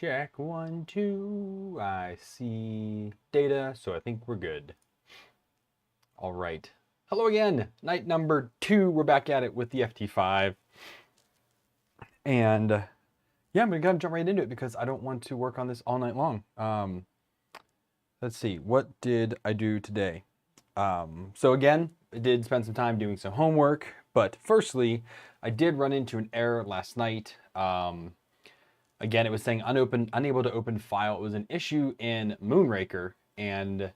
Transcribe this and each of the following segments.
Check 1, 2. I see data, so I think we're good. All right. Hello again. Night number 2. We're back at it with the FT5. And yeah, I'm gonna jump right into it because I don't want to work on this all night long. Let's see. What did I do today? So again, I did spend some time doing some homework, but firstly, I did run into an error last night. Again, it was saying unable to open file. It was an issue in Moonraker, and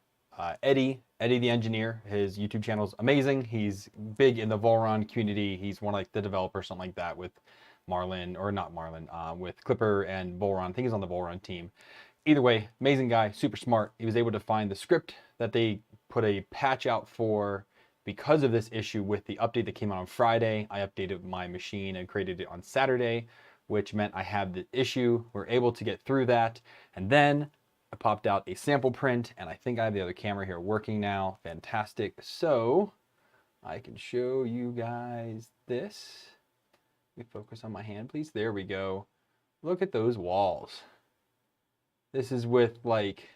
Eddie the engineer, his YouTube channel is amazing. He's big in the Volron community. He's one of like the developer, something like that, with Marlin, or not Marlin, with Clipper and Volron. I think he's on the Volron team. Either way, amazing guy, super smart. He was able to find the script that they put a patch out for because of this issue with the update that came out on Friday. I updated my machine and created it on Saturday, which meant I had the issue. We're able to get through that. And then I popped out a sample print, and I think I have the other camera here working now. Fantastic. So I can show you guys this. Let me focus on my hand, please. There we go. Look at those walls. This is with like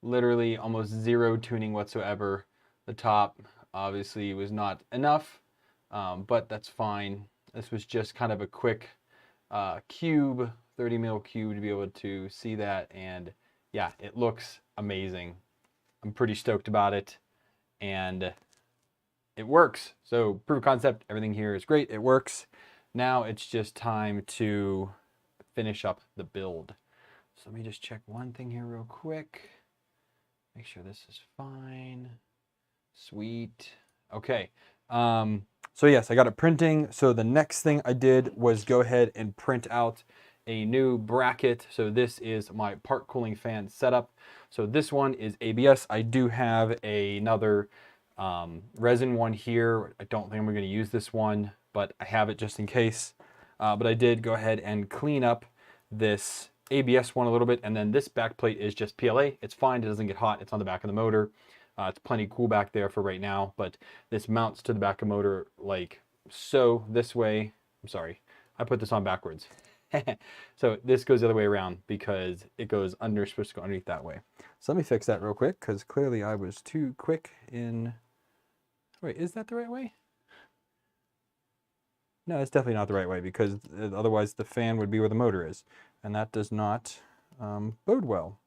literally almost zero tuning whatsoever. The top obviously was not enough, but that's fine. This was just kind of a quick cube, 30 mil cube, to be able to see that. And yeah, it looks amazing. I'm pretty stoked about it, and it works. So proof of concept, everything here is great. It works. Now it's just time to finish up the build. So let me just check one thing here real quick. Make sure this is fine. Sweet. Okay. So yes, I got it printing. So the next thing I did was go ahead and print out a new bracket. So this is my part cooling fan setup. So this one is ABS. I do have another resin one here. I don't think I'm going to use this one, but I have it just in case. But I did go ahead and clean up this ABS one a little bit, and then this back plate is just PLA. It's fine. It doesn't get hot. It's on the back of the motor. It's plenty cool back there for right now, but this mounts to the back of the motor like so this way. I'm sorry, I put this on backwards. So this goes the other way around because it goes under, supposed to go underneath that way. So let me fix that real quick because clearly I was too quick in. Wait, is that the right way? No, it's definitely not the right way because otherwise the fan would be where the motor is, and that does not bode well.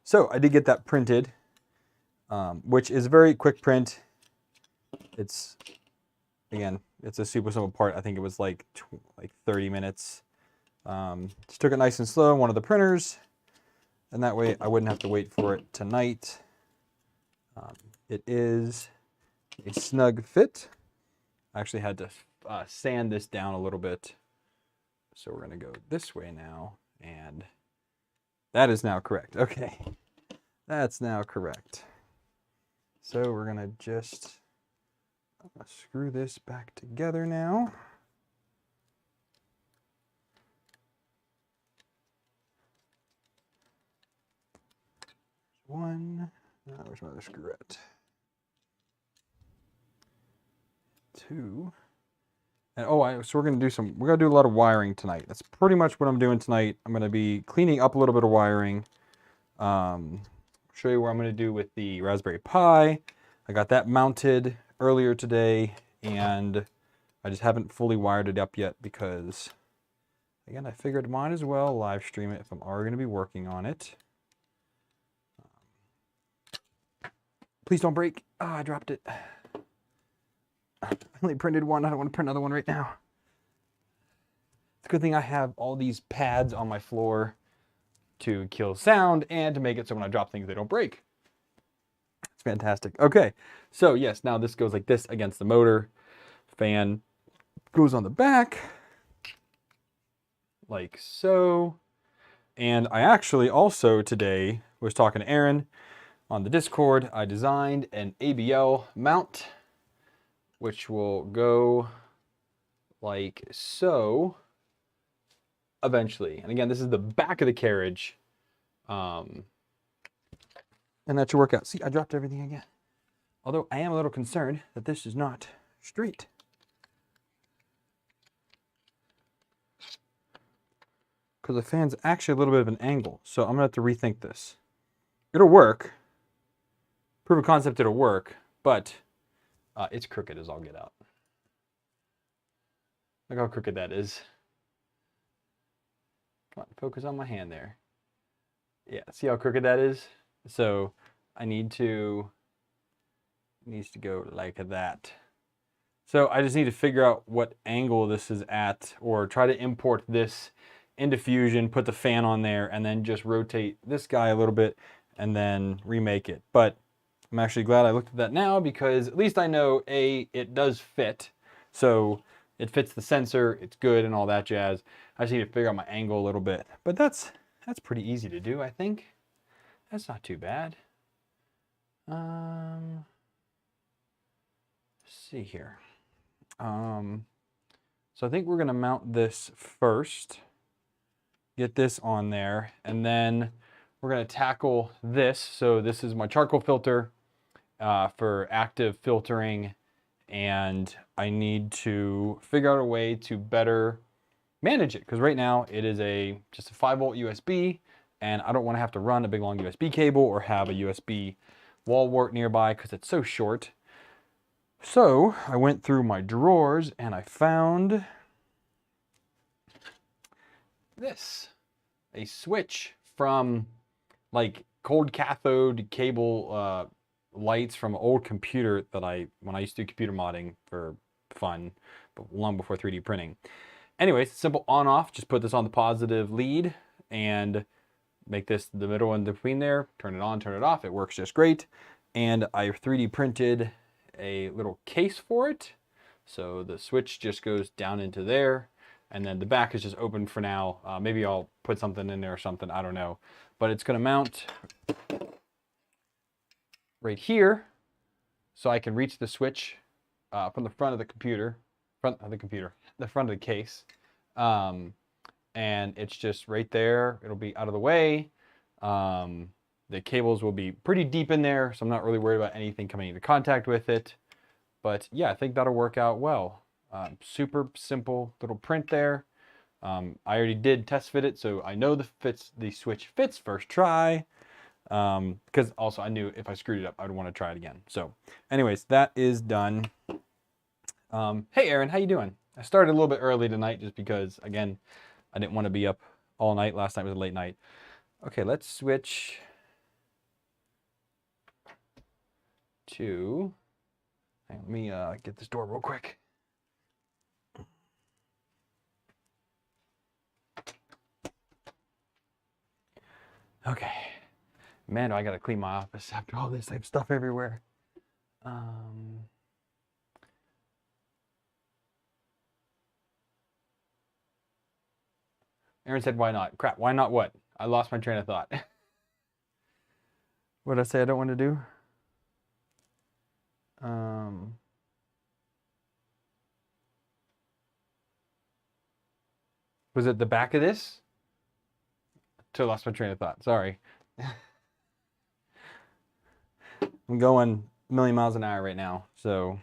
So I did get that printed, which is a very quick print. It's, again, it's a super simple part. I think it was like 30 minutes. Just took it nice and slow on one of the printers, and that way I wouldn't have to wait for it tonight. It is a snug fit. I actually had to sand this down a little bit. So we're going to go this way now, and that is now correct. Okay, that's now correct. So we're going to just screw this back together now. One, where's my other screw at? Two. And so we're gonna do a lot of wiring tonight. That's pretty much what I'm doing tonight. I'm gonna be cleaning up a little bit of wiring. Show you what I'm gonna do with the Raspberry Pi. I got that mounted earlier today, and I just haven't fully wired it up yet because, again, I figured might as well live stream it if I'm already gonna be working on it. Please don't break. Ah, I dropped it. I only printed one. I don't want to print another one right now. It's a good thing I have all these pads on my floor to kill sound and to make it so when I drop things, they don't break. It's fantastic. Okay, so yes, now this goes like this against the motor. Fan goes on the back, like so. And I actually also today was talking to Aaron on the Discord. I designed an ABL mount, which will go like so eventually. And again, this is the back of the carriage. And that should work out. See, I dropped everything again. Although I am a little concerned that this is not straight. because the fan's actually a little bit of an angle. So I'm gonna have to rethink this. It'll work. Proof of concept, it'll work, but it's crooked as all get out. Look how crooked that is. Come on, focus on my hand there. Yeah, see how crooked that is? So I need to, it needs to go like that. So I just need to figure out what angle this is at, or try to import this into Fusion, put the fan on there, and then just rotate this guy a little bit and then remake it. But I'm actually glad I looked at that now, because at least I know, A, it does fit. So it fits the sensor, it's good and all that jazz. I just need to figure out my angle a little bit. But that's pretty easy to do, I think. That's not too bad. Let's see here. So I think we're gonna mount this first, get this on there, and then we're gonna tackle this. So this is my charcoal filter for active filtering, and I need to figure out a way to better manage it, because right now it is just a 5-volt USB, and I don't want to have to run a big long USB cable or have a USB wall wart nearby because it's so short. So I went through my drawers and I found this, a switch from like cold cathode cable lights from an old computer that when I used to do computer modding for fun, but long before 3D printing. Anyways, simple on off, just put this on the positive lead and make this the middle in between there, turn it on, turn it off, it works just great. And I 3D printed a little case for it. So the switch just goes down into there, and then the back is just open for now. Maybe I'll put something in there or something, I don't know. But it's gonna mount right here, so I can reach the switch from the front of the computer, the front of the case. And it's just right there. It'll be out of the way. The cables will be pretty deep in there, so I'm not really worried about anything coming into contact with it. But yeah, I think that'll work out well. Super simple little print there. I already did test fit it, so I know the switch fits first try. Because also I knew if I screwed it up, I would want to try it again. So anyways, that is done. Hey Aaron, how you doing? I started a little bit early tonight just because, again, I didn't want to be up all night. Last night was a late night. Okay, let's switch to, let me get this door real quick. Okay. Man, do I gotta clean my office after all this. I have stuff everywhere. Aaron said, why not? Crap, why not what? I lost my train of thought. What did I say I don't want to do? Was it the back of this? I lost my train of thought, sorry. I'm going a million miles an hour right now, so.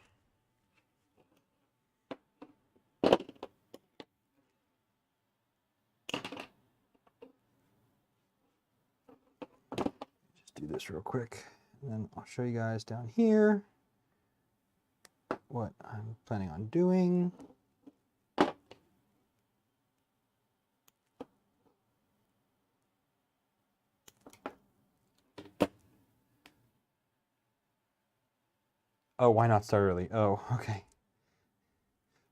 Just do this real quick, and then I'll show you guys down here what I'm planning on doing. Oh, why not start early? Oh, okay.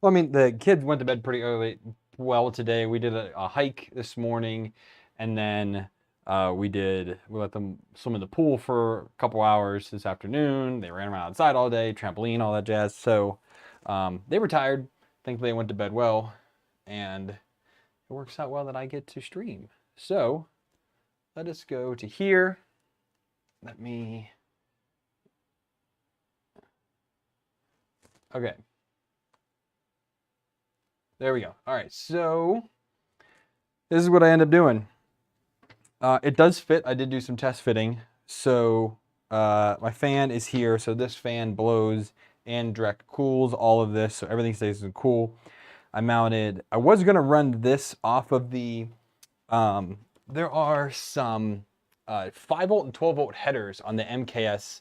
Well, I mean, the kids went to bed pretty early. Well, today we did a hike this morning, and then we let them swim in the pool for a couple hours this afternoon. They ran around outside all day, trampoline, all that jazz. So they were tired. Thankfully, they went to bed well, and it works out well that I get to stream. So let us go to here. Let me. Okay. There we go. All right, so this is what I end up doing. It does fit. I did do some test fitting. So my fan is here. So this fan blows and direct cools all of this. So everything stays cool. I was going to run this off of the There are some 5 volt and 12 volt headers on the MKS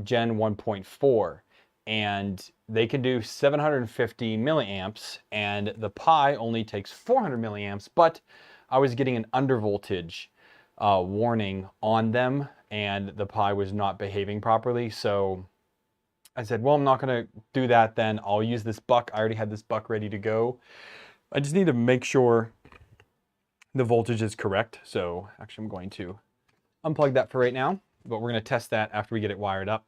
Gen 1.4, and they can do 750 milliamps, and the Pi only takes 400 milliamps, but I was getting an undervoltage warning on them, and the Pi was not behaving properly, so I said, well, I'm not going to do that then. I'll use this buck. I already had this buck ready to go. I just need to make sure the voltage is correct. So actually I'm going to unplug that for right now, but we're going to test that after we get it wired up.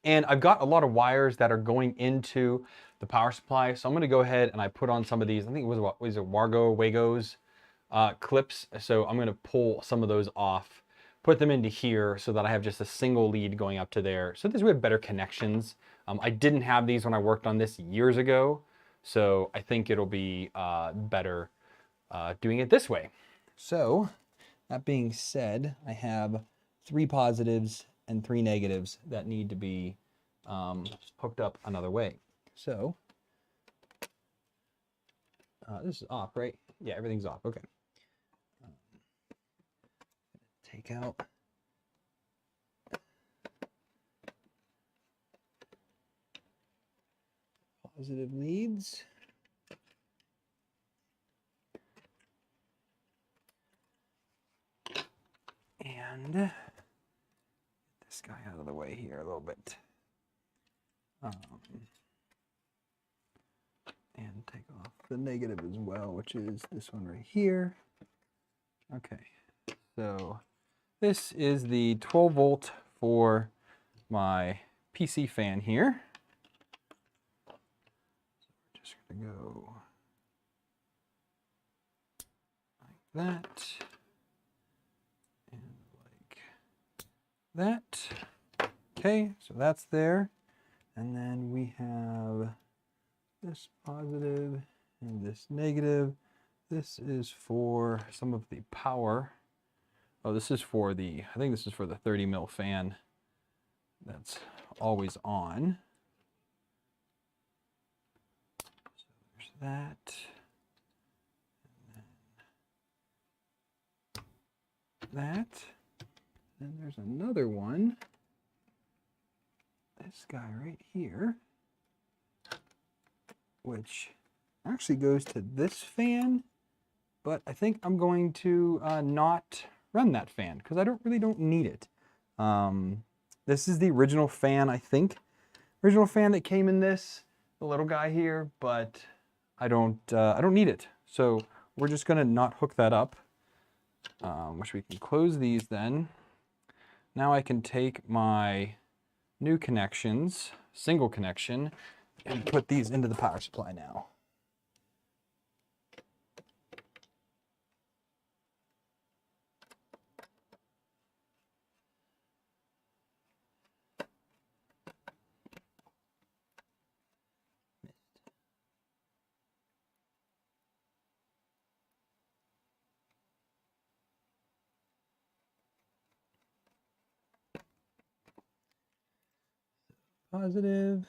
And I've got a lot of wires that are going into the power supply. So I'm going to go ahead and I put on some of these, I think it was it Wago's clips. So I'm going to pull some of those off, put them into here so that I have just a single lead going up to there. So this way we have better connections. I didn't have these when I worked on this years ago. So I think it'll be better doing it this way. So that being said, I have 3 positives and 3 negatives that need to be hooked up another way. So this is off, right? Yeah, everything's off. Okay. Take out positive leads. And get this guy out of the way here a little bit. And take off the negative as well, which is this one right here. Okay, so this is the 12 volt for my PC fan here. So we're just gonna go like that. That. Okay, so that's there. And then we have this positive and this negative. This is for some of the power. Oh, this is for the, I think this is for the 30 mil fan that's always on. So there's that. And then that. And there's another one, this guy right here, which actually goes to this fan, but I think I'm going to not run that fan because I really don't need it. This is the original fan, I think. Original fan that came in this, the little guy here, but I don't need it. So we're just gonna not hook that up, which we can close these then. Now I can take my new connections, single connection, and put these into the power supply now. Positive.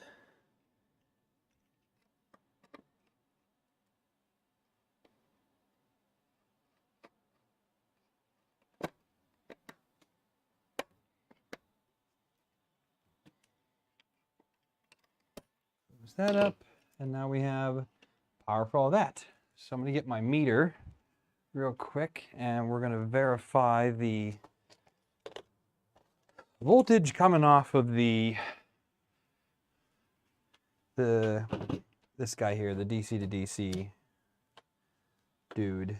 Close that up, and now we have power for all that. So I'm going to get my meter real quick, and we're going to verify the voltage coming off of this guy here, the DC to DC dude.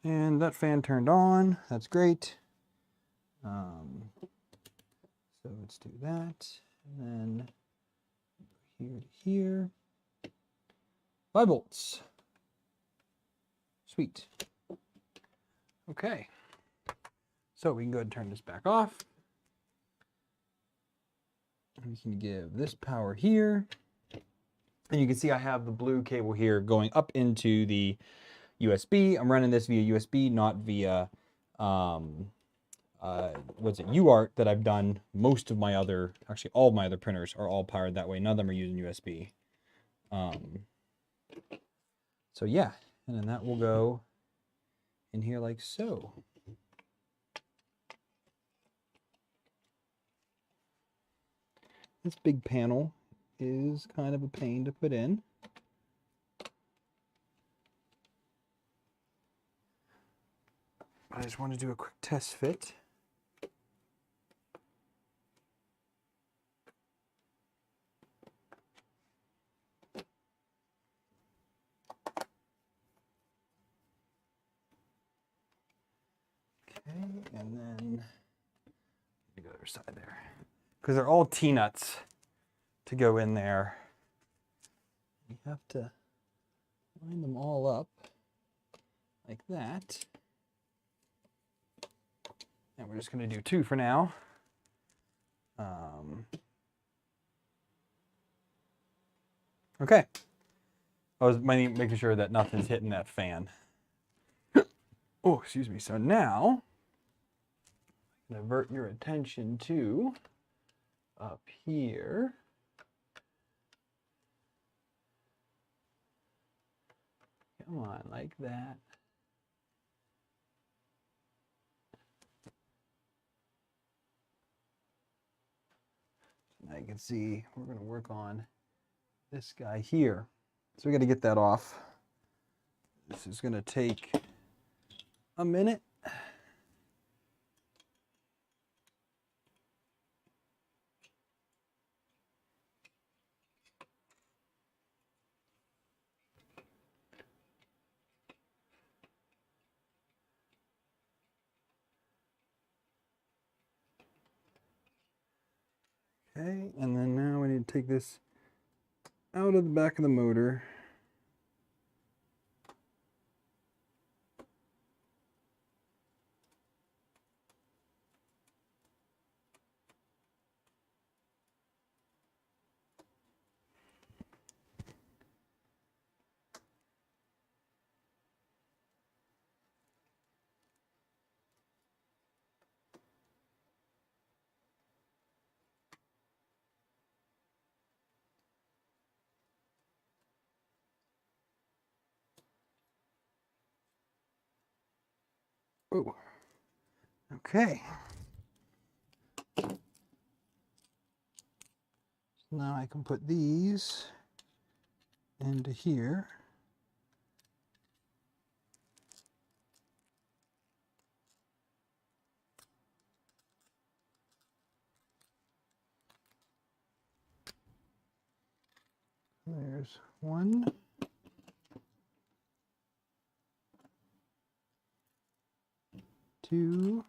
And that fan turned on. That's great. So let's do that. And then here to here. 5 volts. Sweet. Okay. So we can go ahead and turn this back off. We can give this power here. And you can see I have the blue cable here going up into the USB. I'm running this via USB, not via, what's it, UART that I've done. Most of my other, actually all of my other printers are all powered that way. None of them are using USB. So yeah, and then that will go in here like so. This big panel is kind of a pain to put in. I just want to do a quick test fit. Okay, and then the other side there. Because they're all T-nuts to go in there. You have to line them all up like that. And we're just going to do 2 for now. Okay. I was making sure that nothing's hitting that fan. Oh, excuse me. So now, divert your attention to up here. Come on, like that. Now you can see we're going to work on this guy here. So we got to get that off. This is going to take a minute. Okay, and then now we need to take this out of the back of the motor. Oh, okay. So now I can put these into here. There's 1. 2.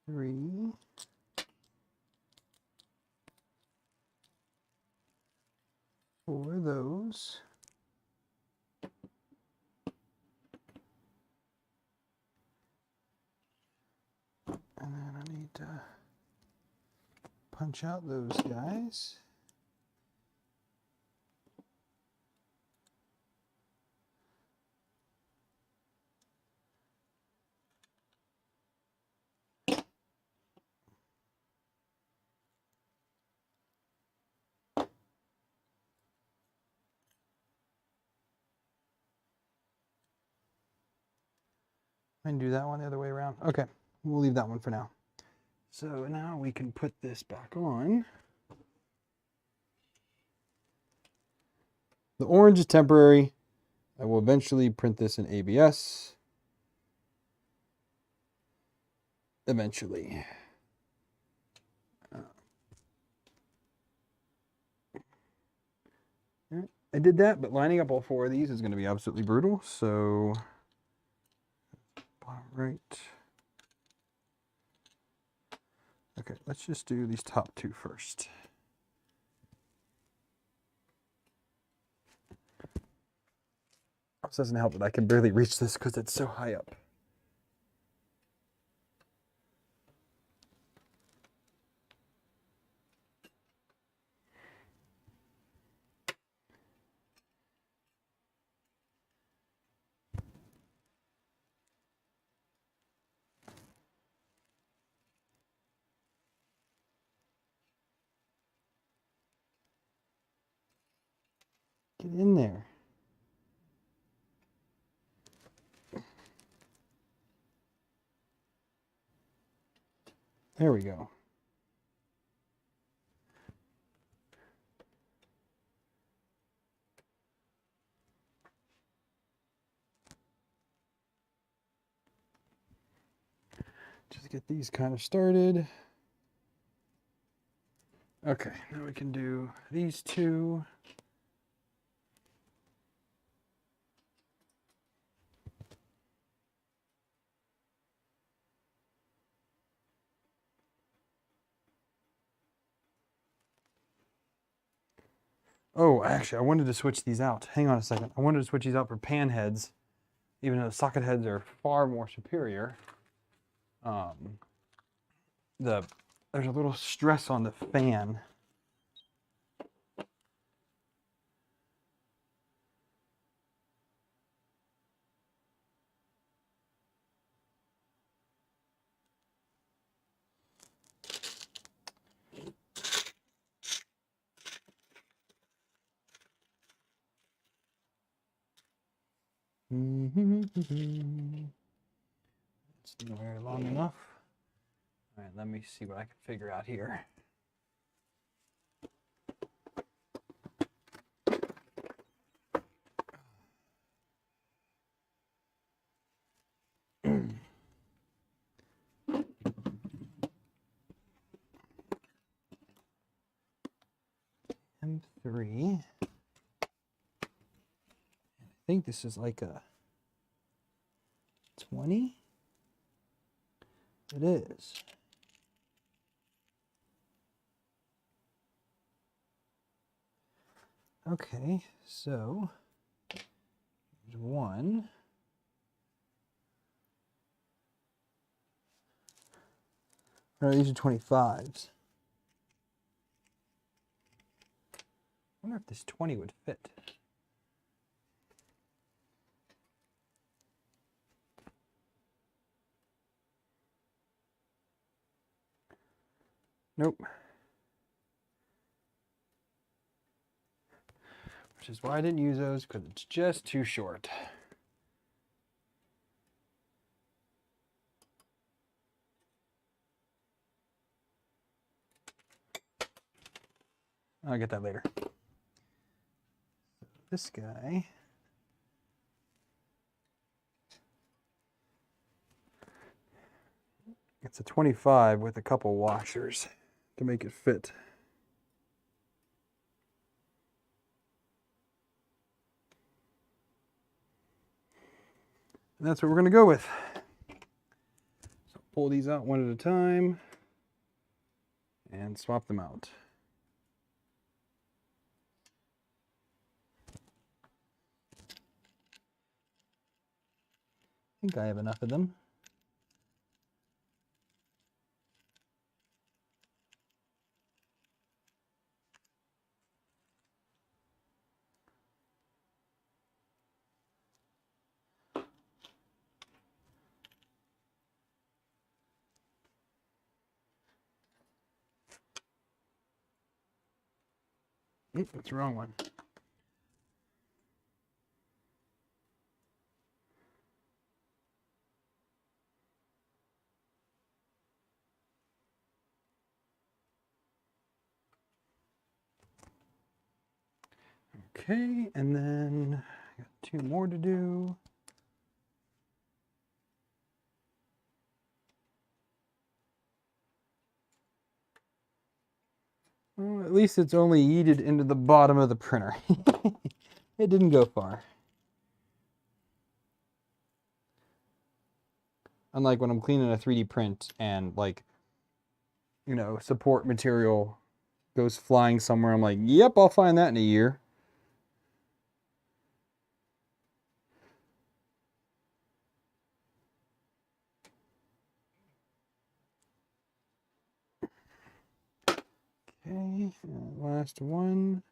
3. 4 of those. And then I need to punch out those guys. I can do that one the other way around. Okay, we'll leave that one for now. So now we can put this back on. The orange is temporary. I will eventually print this in ABS. Eventually. I did that, but lining up all 4 of these is going to be absolutely brutal. So, bottom right. Okay, let's just do these top 2 first. This doesn't help that I can barely reach this because it's so high up. Get in there. There we go. Just get these kind of started. Okay, now we can do these two. Oh, actually, I wanted to switch these out. Hang on a second. I wanted to switch these out for pan heads, even though the socket heads are far more superior. There's a little stress on the fan. It's not very long enough. All right, let me see what I can figure out here. M3. I think this is like a 20. It is. Okay, so there's one. No, these are 25s. I wonder if this 20 would fit. Nope. Which is why I didn't use those, because it's just too short. I'll get that later. This guy. It's a 25 with a couple washers to make it fit. And that's what we're going to go with. So pull these out one at a time and swap them out. I think I have enough of them. Oop, that's the wrong one. Okay, and then I got two more to do. Well, at least it's only yeeted into the bottom of the printer. It didn't go far. Unlike when I'm cleaning a 3D print and, like, you know, support material goes flying somewhere, I'm like, yep, I'll find that in a year. Okay, last one.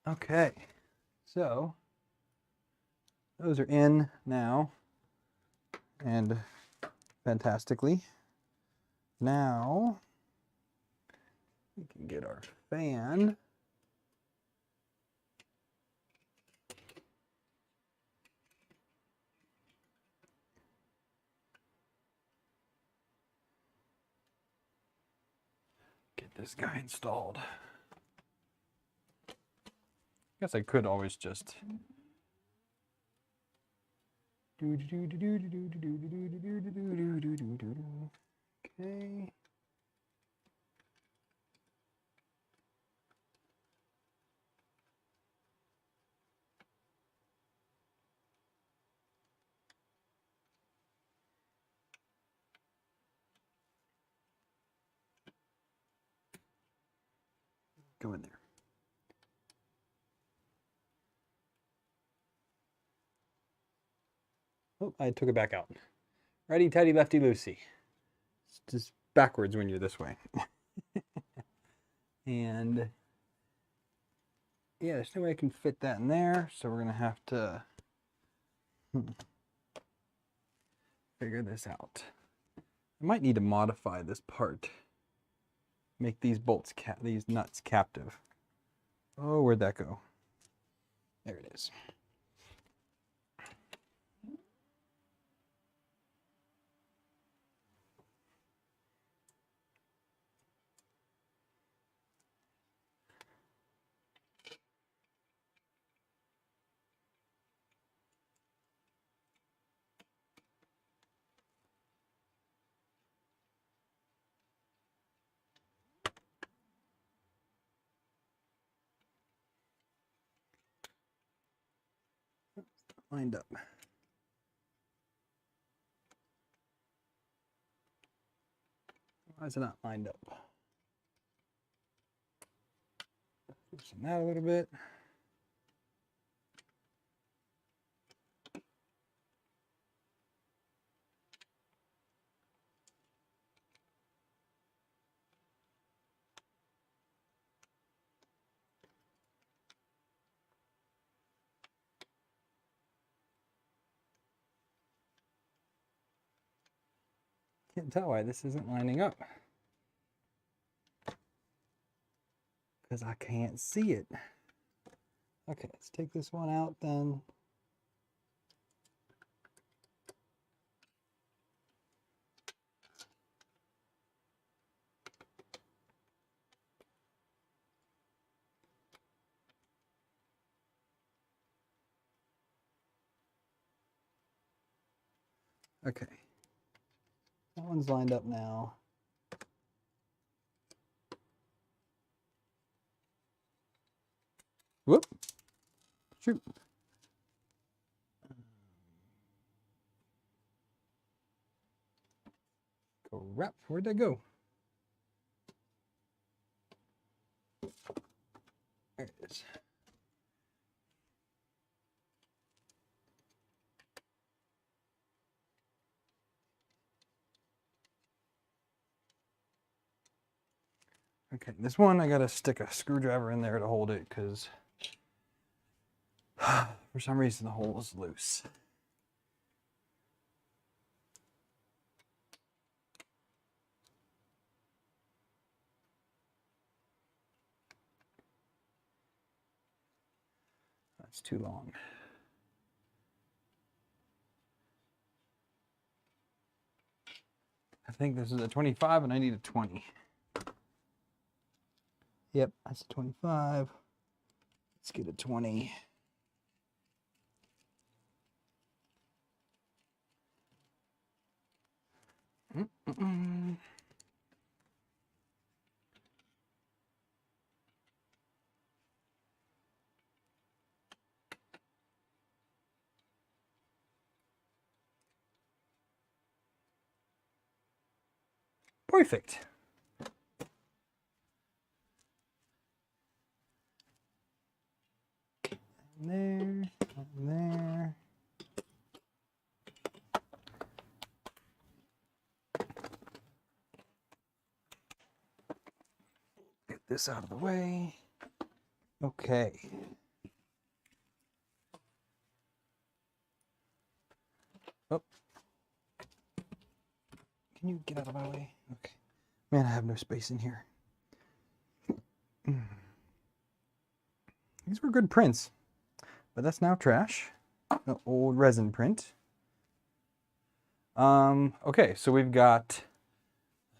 Okay, so those are in now, and fantastically. Now we can get our fan. Get this guy installed. Guess I could always just okay. Go in there. Oh, I took it back out. Righty tighty, lefty loosey. It's just backwards when you're this way. And yeah, there's no way I can fit that in there, so we're gonna have to figure this out. I might need to modify this part. Make these bolts, these nuts captive. Oh, where'd that go? There it is. Lined up. Why is it not lined up? Loosen that a little bit. Can't tell why this isn't lining up. Because I can't see it. Okay, let's take this one out then. Okay. That one's lined up now. Whoop. Shoot. Crap, where'd that go? There it is. Okay, this one I gotta stick a screwdriver in there to hold it because for some reason the hole is loose. That's too long. I think this is a 25 and I need a 20. Yep, that's a 25. Let's get a 20. Perfect. There, there. Get this out of the way. Okay. can you get out of my way? Okay. Man, I have no space in here. These were good prints, but that's now trash. An old resin print. Okay, so we've got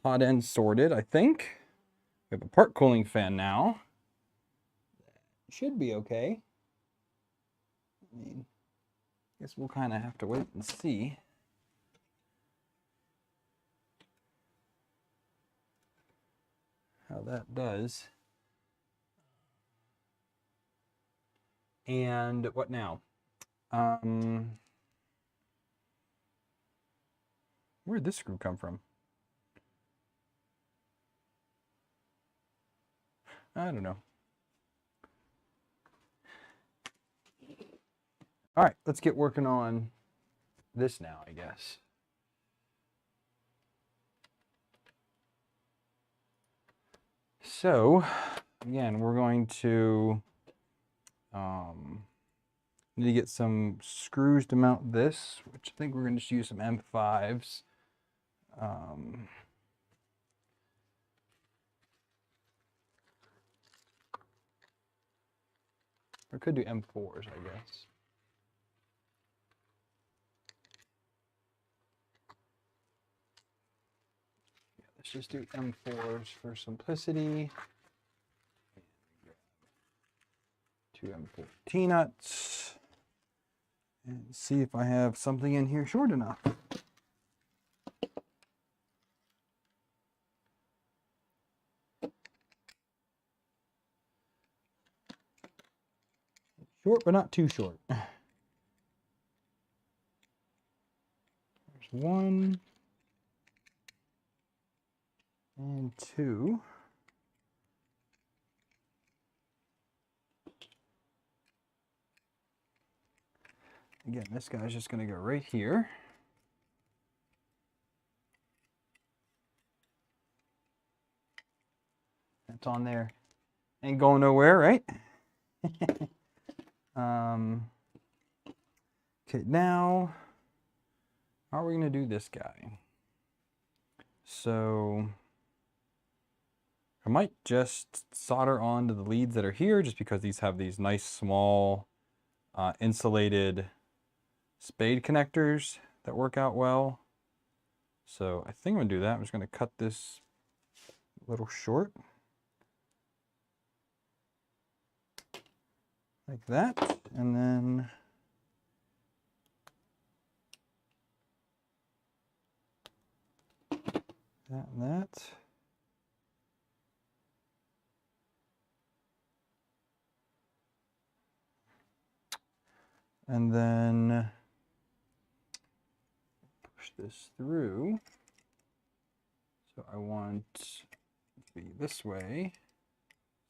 hot end sorted, I think. We have a part cooling fan now. Should be okay. I mean, guess we'll kind of have to wait and see. How that does. And what now? Where'd this screw come from? I don't know. All right, let's get working on this now, I guess. So, again, we're going to need to get some screws to mount this, which I think we're going to just use some M5s. Or could do M4s, I guess. Yeah, let's just do M4s for simplicity. 2 M4 T-nuts. And see if I have something in here short enough. Short, but not too short. There's 1 and 2. Again, this guy's just going to go right here. That's on there. Ain't going nowhere, right? Okay, now, how are we going to do this guy? So, I might just solder onto the leads that are here just because these have these nice small insulated spade connectors that work out well. So I think I'm going to do that. I'm just going to cut this a little short. Like that. And then that and that. And then push this through. So I want it to be this way.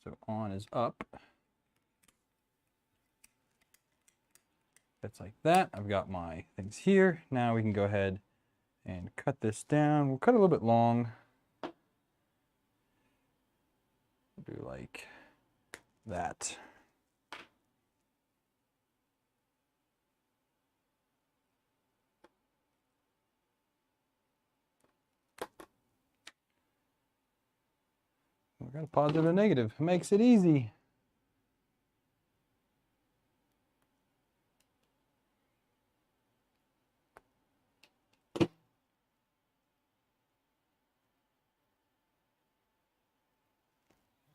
So on is up. It's like that. I've got my things here. Now we can go ahead and cut this down. We'll cut it a little bit long. Do like that. We got a positive and negative. It makes it easy.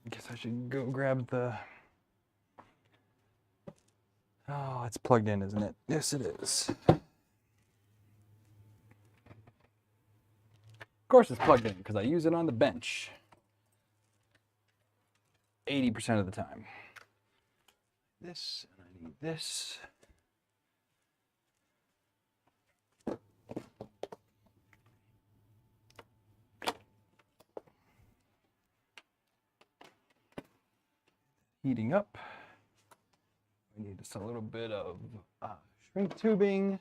I guess I should go grab the... Oh, it's plugged in, isn't it? Yes, it is. Of course it's plugged in because I use it on the bench 80% of the time. This, and I need this. Heating up. We need just a little bit of shrink tubing.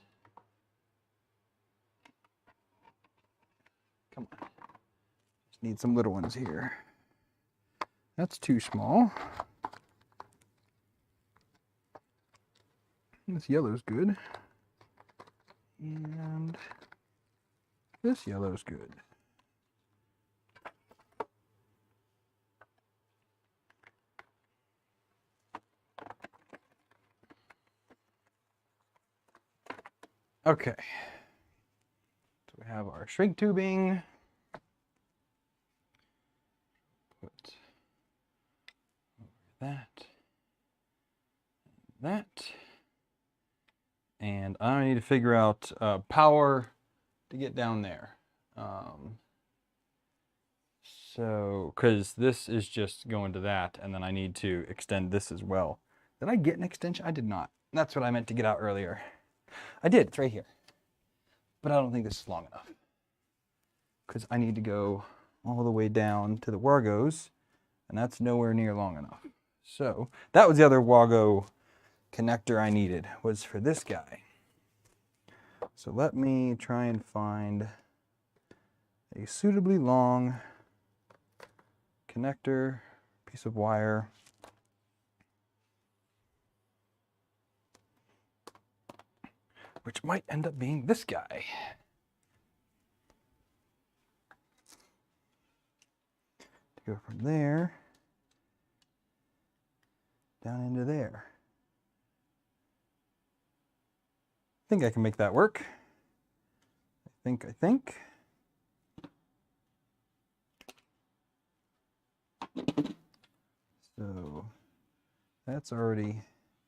Come on. Just need some little ones here. That's too small. This yellow's good. And this yellow's good. Okay. So we have our shrink tubing. Put that. And I need to figure out power to get down there. So, because this is just going to that, and then I need to extend this as well. Did I get an extension? I did not. That's what I meant to get out earlier. I did, it's right here. But I don't think this is long enough. Because I need to go all the way down to the Wargos, and that's nowhere near long enough. So, that was the other Wago connector I needed, was for this guy. So let me try and find a suitably long connector, piece of wire. Which might end up being this guy. To go from there down into there. I think I can make that work. I think. So that's already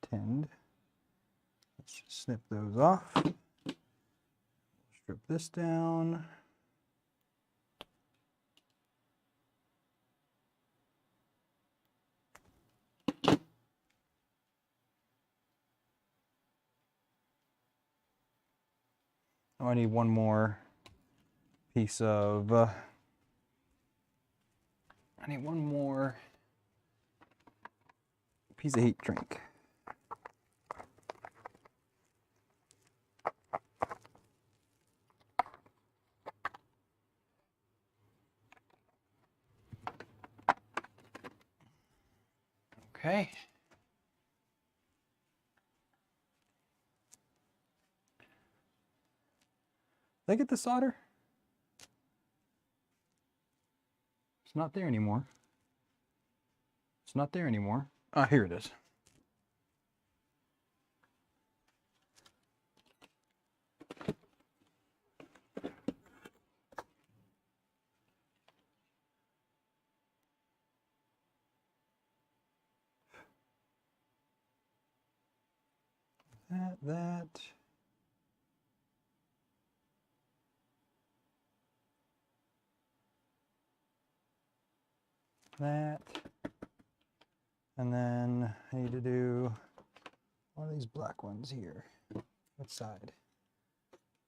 tinned. Let's just snip those off. Strip this down. Oh, I need one more piece of, I need one more piece of heat shrink. Okay. Did I get the solder? It's not there anymore. It's not there anymore. Ah, here it is. That. That. And then I need to do one of these black ones here. What side?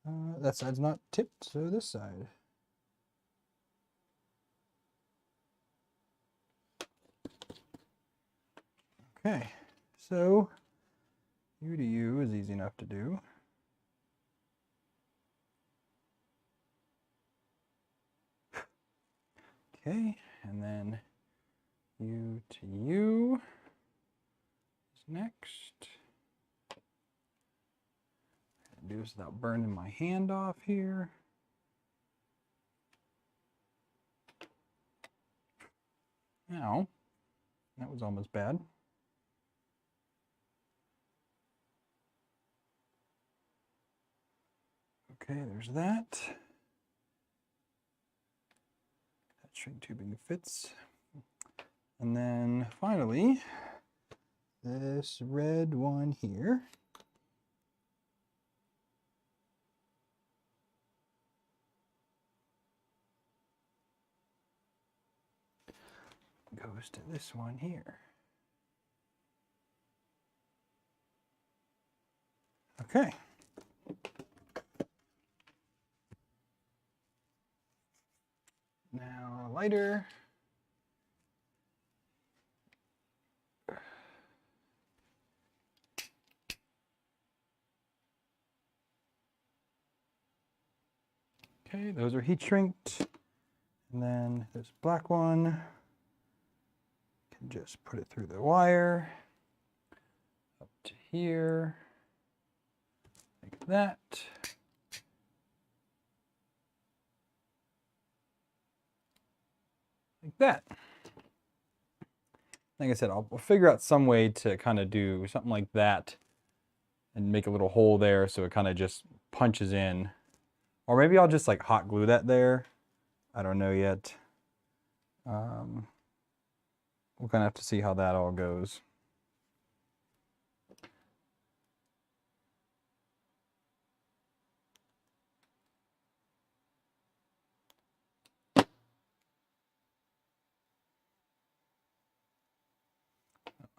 That side's not tipped, so this side. Okay, so U to U is easy enough to do. Okay, and then U to U is next. Do this without burning my hand off here. Now, that was almost bad. Okay, there's that. That shrink tubing fits. And then finally, this red one here. Goes to this one here. Okay. Now a lighter. Okay, those are heat shrinked. And then this black one, can just put it through the wire up to here, like that. Like that. Like I said, I'll figure out some way to kind of do something like that and make a little hole there so it kind of just punches in. Or maybe I'll just like hot glue that there. I don't know yet. We'll kind of have to see how that all goes.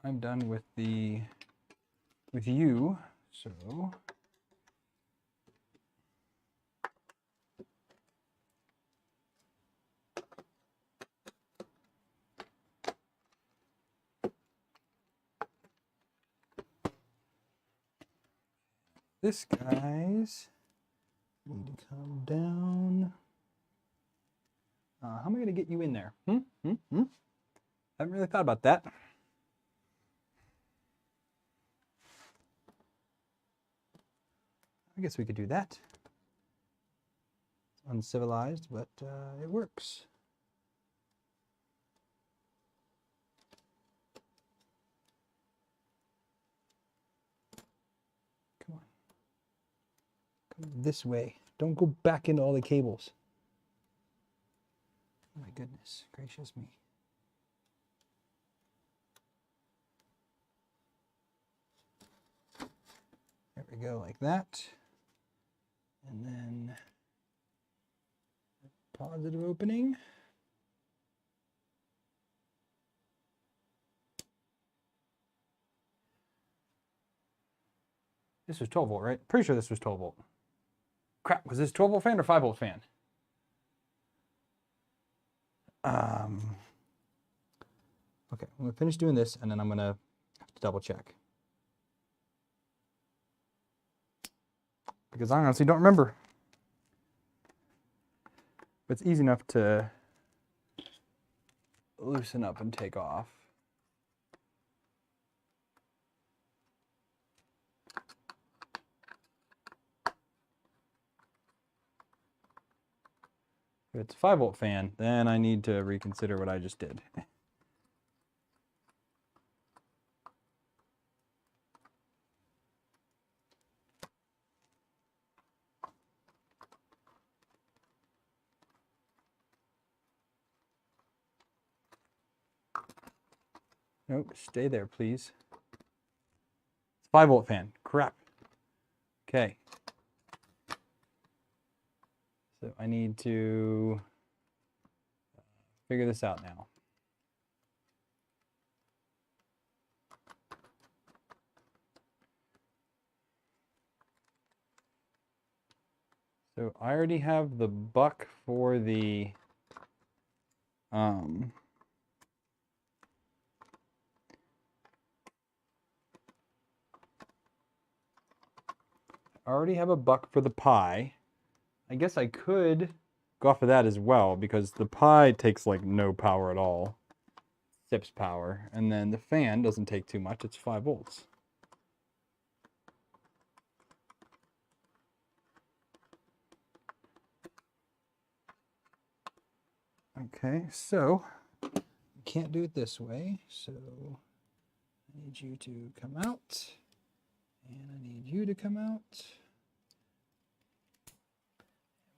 I'm done with you, so this guy's need to come down. How am I going to get you in there? Haven't really thought about that. I guess we could do that. It's uncivilized, but it works. Come on. Come this way. Don't go back into all the cables. Oh my goodness gracious me. There we go, like that. And then positive opening. This was 12 volt, right? Pretty sure this was 12 volt. Crap, was this 12 volt fan or 5 volt fan? Okay, I'm gonna finish doing this and then I'm gonna have to double check. Because I honestly don't remember. But it's easy enough to loosen up and take off. If it's a 5 volt fan, then I need to reconsider what I just did. Nope, stay there, please. It's 5 volt fan. Crap. Okay. So I need to figure this out now. So I already have the buck for the I already have a buck for the Pi. I guess I could go off of that as well because the Pi takes like no power at all. Sips power. And then the fan doesn't take too much. It's 5 volts. Okay, so I can't do it this way. So I need you to come out. And I need you to come out.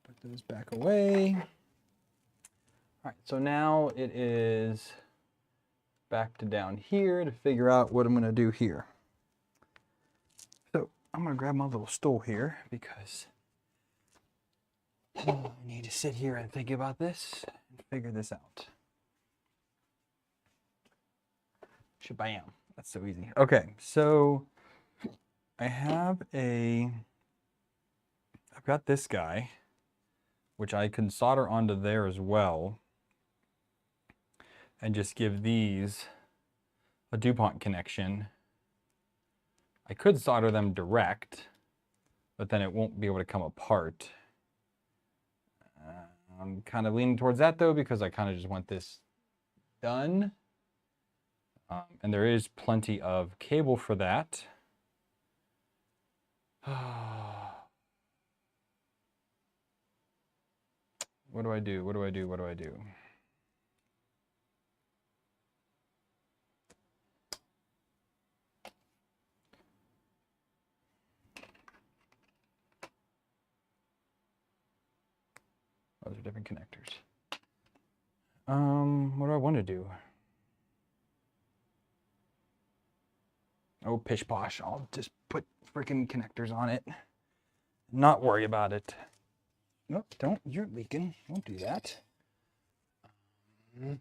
Put those back away. All right, so now it is back to down here to figure out what I'm going to do here. So I'm going to grab my little stool here because I need to sit here and think about this and figure this out. Shabam. That's so easy. Okay, so I've got this guy, which I can solder onto there as well, and just give these a DuPont connection. I could solder them direct, but then it won't be able to come apart. I'm kind of leaning towards that though, because I kind of just want this done. And there is plenty of cable for that. What do I do? What do I do? What do I do? those are different connectors. What do I want to do? Oh, pish posh. I'll just put freaking connectors on it. Not worry about it. Nope, don't. You're leaking. Don't do that. So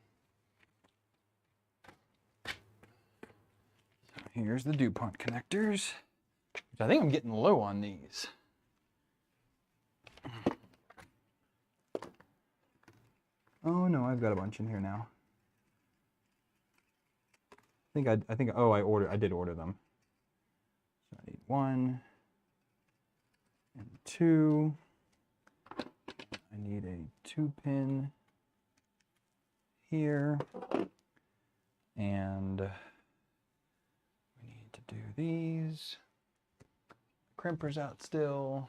here's the DuPont connectors. Which I think I'm getting low on these. Oh no, I've got a bunch in here now. I did order them. So I need 1 and 2. I need a 2-pin here. And we need to do these. Crimper's out still.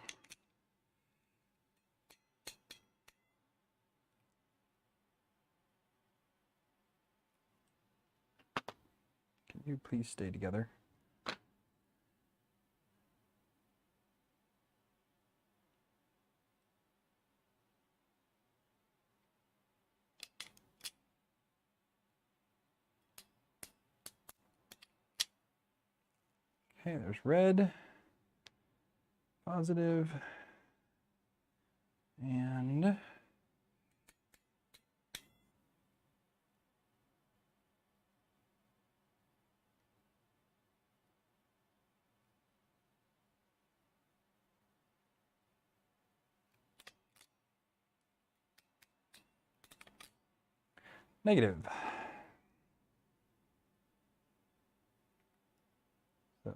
Can you please stay together? Okay, there's red, positive, and negative. So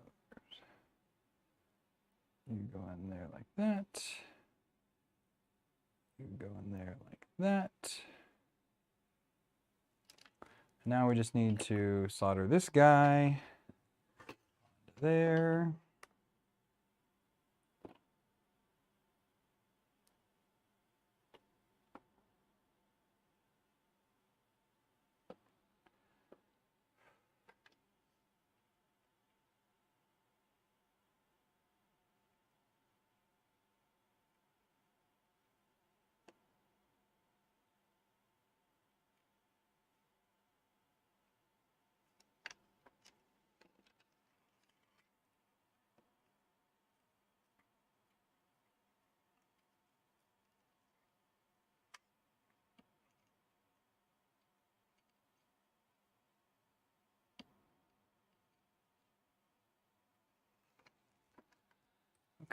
you go in there like that. You go in there like that. Now we just need to solder this guy onto there.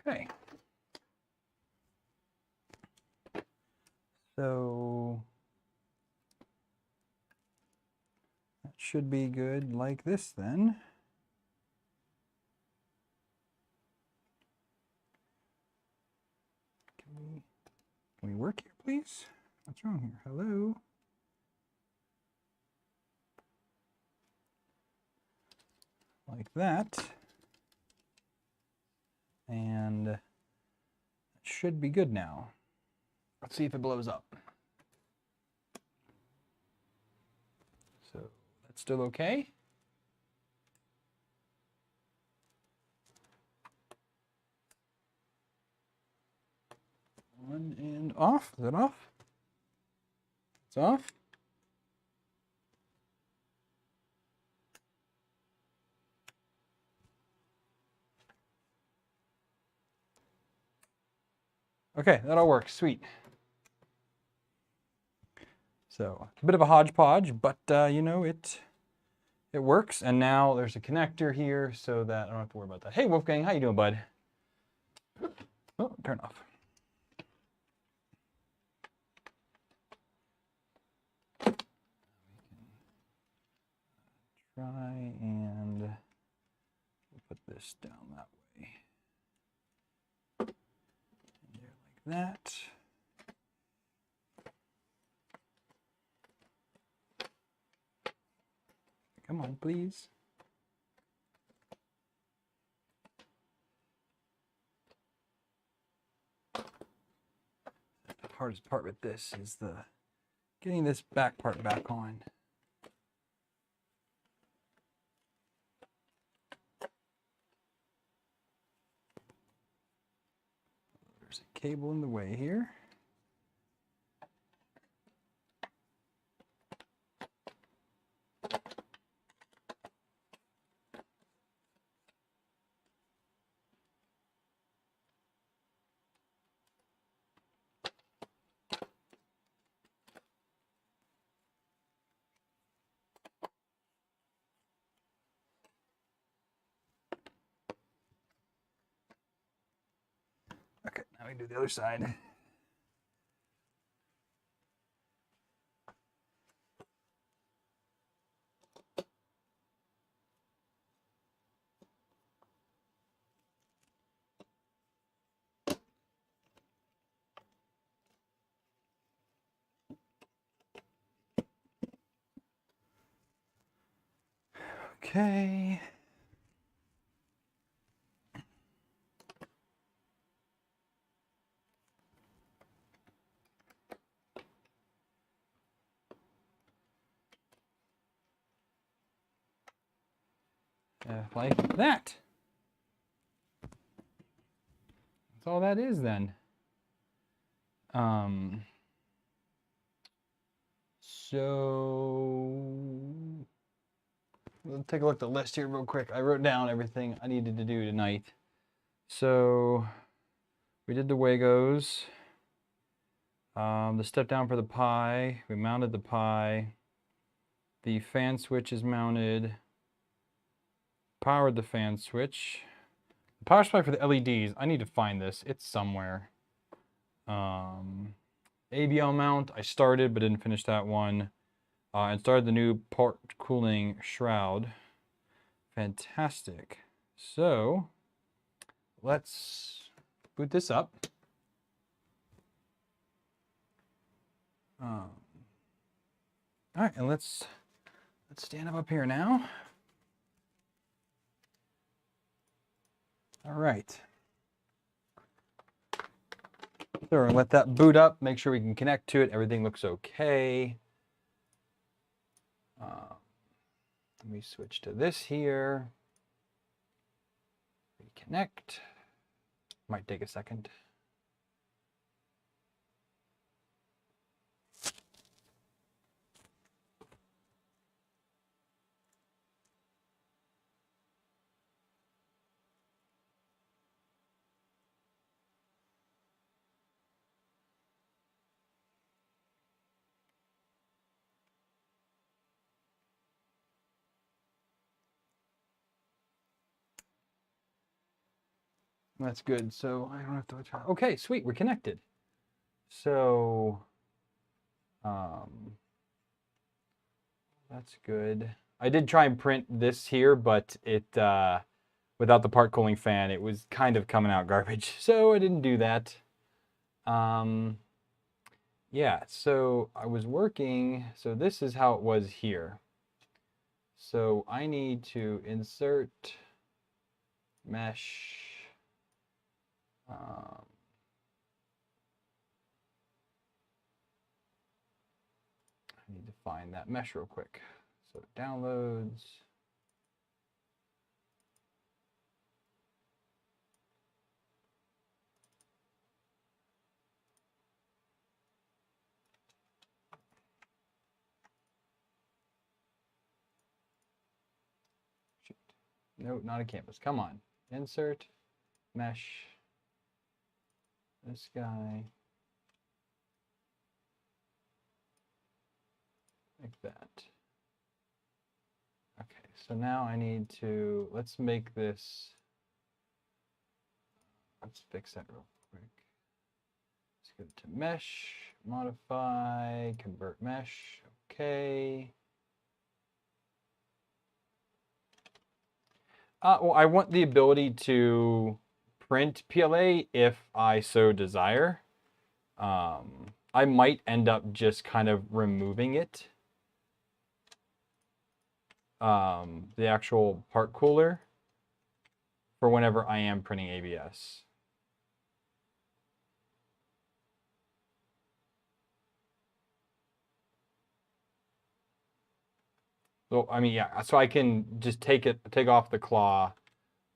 Okay. So that should be good like this then. Can we work here, please? What's wrong here? Hello? Like that. And that should be good now. Let's see if it blows up. So that's still okay. On and off. Is it off? It's off. Okay, that all works. Sweet. So a bit of a hodgepodge, but you know, it works. And now there's a connector here so that I don't have to worry about that. Hey, Wolfgang, how you doing, bud? Oh, turn off. Try and we'll put this down that way. And there like that. Come on, please. The hardest part with this is getting this back part back on. There's a cable in the way here. Now we do the other side. Okay. Like that. That's all that is then. So let's take a look at the list here real quick. I wrote down everything I needed to do tonight. So we did the Wagos. The step down for the Pi. We mounted the Pi. The fan switch is mounted. Powered the fan switch. The power supply for the LEDs. I need to find this. It's somewhere. ABL mount. I started but didn't finish that one. And started the new part cooling shroud. Fantastic. So let's boot this up. All right, and let's stand up here now. All right. So let that boot up. Make sure we can connect to it. Everything looks okay. Let me switch to this here. Reconnect. Might take a second. That's good. So I don't have to try. Okay, sweet. We're connected. So that's good. I did try and print this here, but it without the part cooling fan, it was kind of coming out garbage. So I didn't do that. Yeah, so I was working. So this is how it was here. So I need to insert mesh. I need to find that mesh real quick. So it downloads. Shoot. No, not a canvas. Come on. Insert mesh. This guy. Like that. Okay, so now I need to, let's make this, let's fix that real quick. Let's go to mesh, modify, convert mesh, okay. Well, I want the ability to print PLA if I so desire. I might end up just kind of removing it. The actual part cooler for whenever I am printing ABS. So I mean, yeah, so I can just take off the claw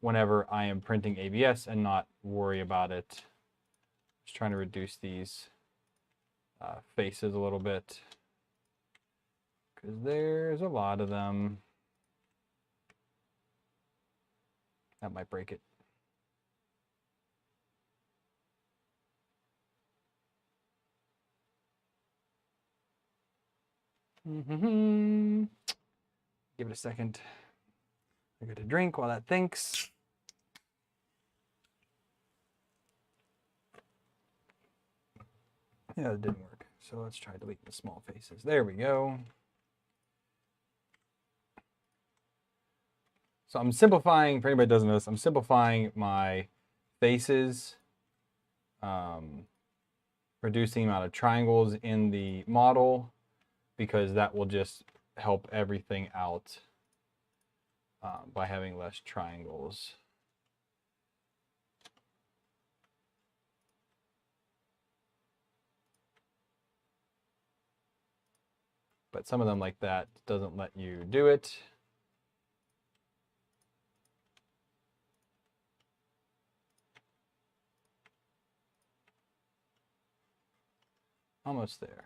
whenever I am printing ABS and not worry about it. Just trying to reduce these faces a little bit because there's a lot of them. That might break it. Give it a second. I got a drink while that thinks. Yeah, it didn't work. So let's try deleting the small faces. There we go. So I'm simplifying, for anybody that doesn't know this, I'm simplifying my faces, reducing the amount of triangles in the model, because that will just help everything out by having less triangles. But some of them like that doesn't let you do it. Almost there.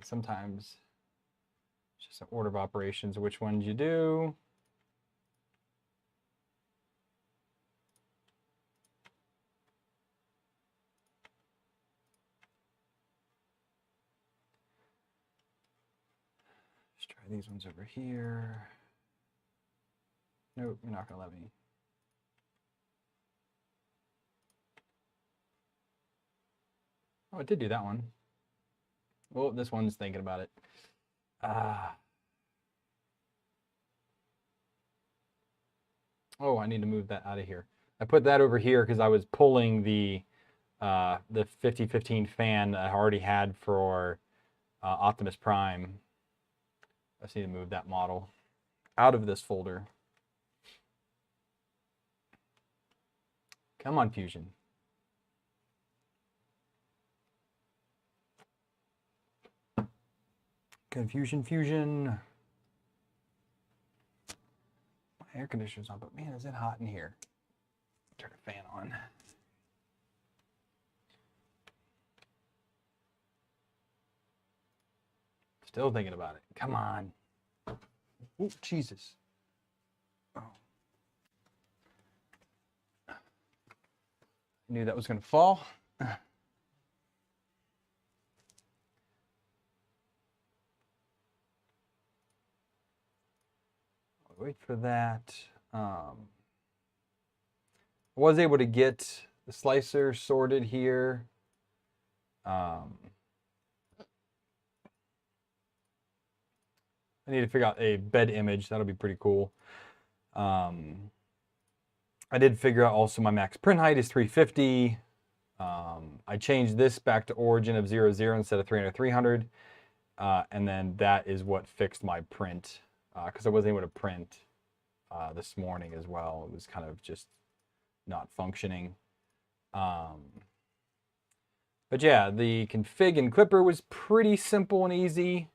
Sometimes it's just an order of operations, which ones you do. Let's try these ones over here. Nope, you're not gonna let me. Oh, it did do that one. Oh, this one's thinking about it. Oh, I need to move that out of here. I put that over here because I was pulling the 5015 fan I already had for Optimus Prime. I just need to move that model out of this folder. Come on, Fusion. Confusion, Fusion. My air conditioner's on, but man, is it hot in here. Turn the fan on. Still thinking about it. Come on. Oh, Jesus. Oh. I knew that was going to fall. Wait for that. I was able to get the slicer sorted here. I need to figure out a bed image. That'll be pretty cool. I did figure out also my max print height is 350. I changed this back to origin of 00 instead of 300. And then that is what fixed my print, because I wasn't able to print this morning as well. It was kind of just not functioning. But yeah, the config and clipper was pretty simple and easy.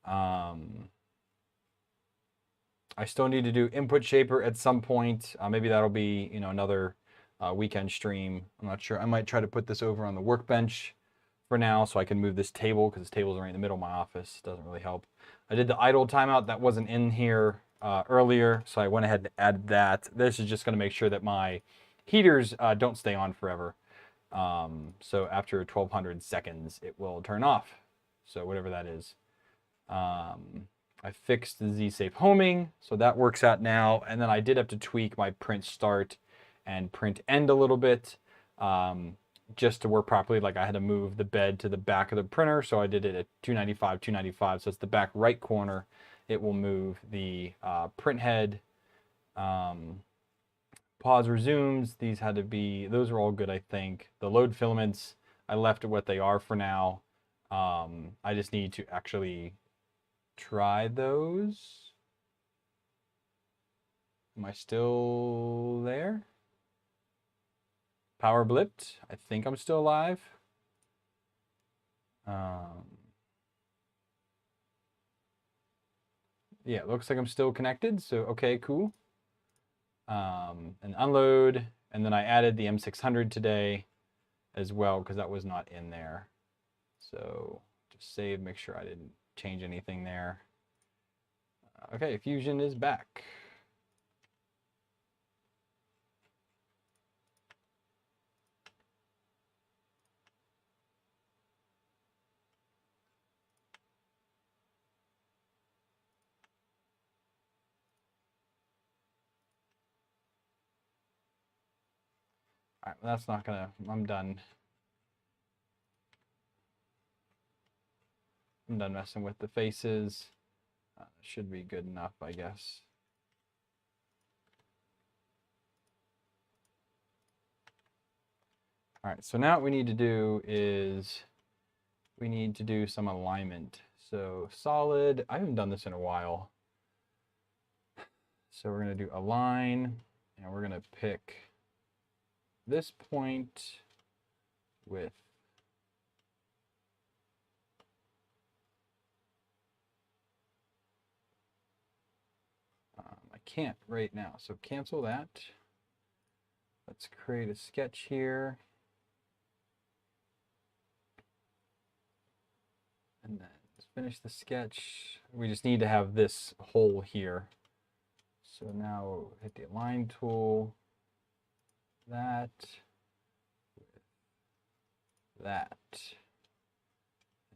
I still need to do input shaper at some point. Maybe that'll be, another weekend stream. I'm not sure. I might try to put this over on the workbench for now so I can move this table, because this table's right in the middle of my office. Doesn't really help. I did the idle timeout. That wasn't in here earlier, so I went ahead and added that. This is just going to make sure that my heaters don't stay on forever. So after 1200 seconds, it will turn off. So whatever that is. I fixed the Z-Safe homing, so that works out now. And then I did have to tweak my print start and print end a little bit just to work properly. Like I had to move the bed to the back of the printer, so I did it at 295, 295. So it's the back right corner. It will move the print head. Pause resumes. These had to be, those are all good, I think. The load filaments, I left it what they are for now. I just need to actually try those. Am I still there? Power blipped. I think I'm still alive. Yeah, it looks like I'm still connected. So, okay, cool. And unload. And then I added the M600 today as well, because that was not in there. So just save, make sure I didn't change anything there. Okay, Fusion is back. All right, that's not gonna, I'm done. I'm done messing with the faces. Should be good enough, I guess. All right, so now what we need to do is we need to do some alignment. So solid, I haven't done this in a while. So we're gonna do align, and we're gonna pick this point with I can't right now, so cancel that. Let's create a sketch here. And then let's finish the sketch. We just need to have this hole here. So now hit the align tool, that, that.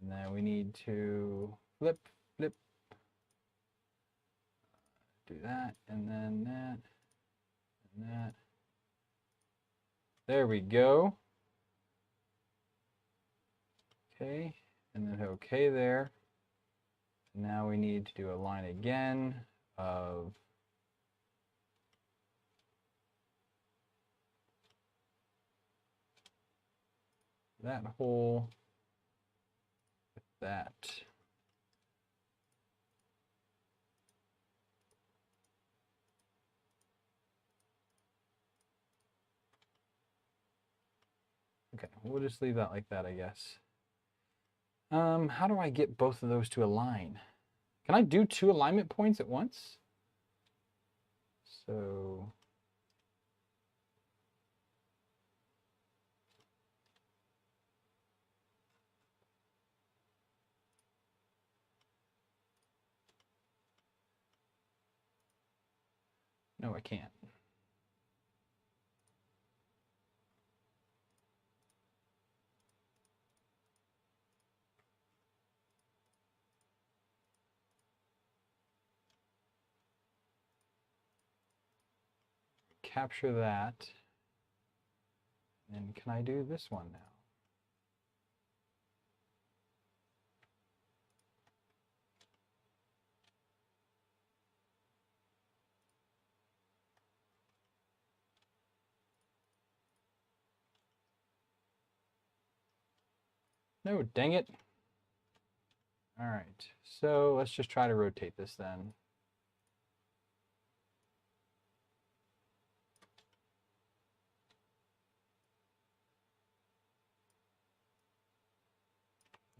And then we need to flip, flip, do that, and then that, and that. There we go. Okay, and then hit OK there. Now we need to do a line again of that hole with that. Okay, we'll just leave that like that, I guess. How do I get both of those to align? Can I do 2 alignment points at once? So no, I can't. Capture that. And can I do this one now? No, dang it. All right, so let's just try to rotate this then.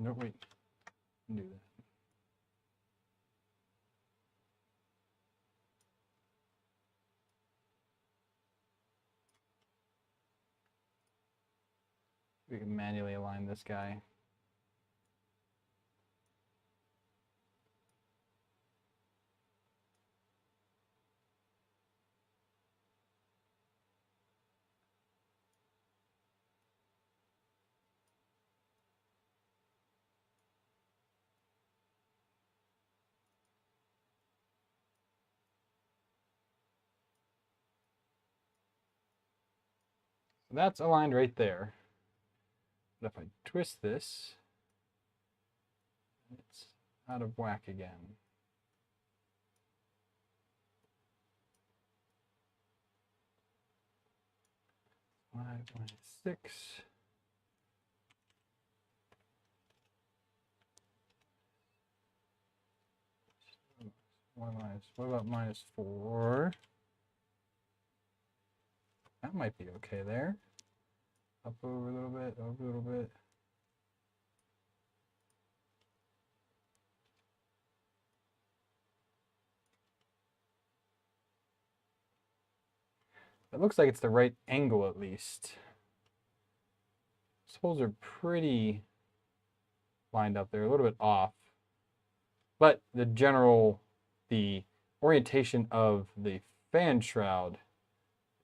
No, wait, do that. We can manually align this guy. So that's aligned right there. But if I twist this, it's out of whack again. Five minus 6. What about minus 4? That might be okay there. Up over a little bit, over a little bit. It looks like it's the right angle at least. These holes are pretty lined up there, a little bit off. But the orientation of the fan shroud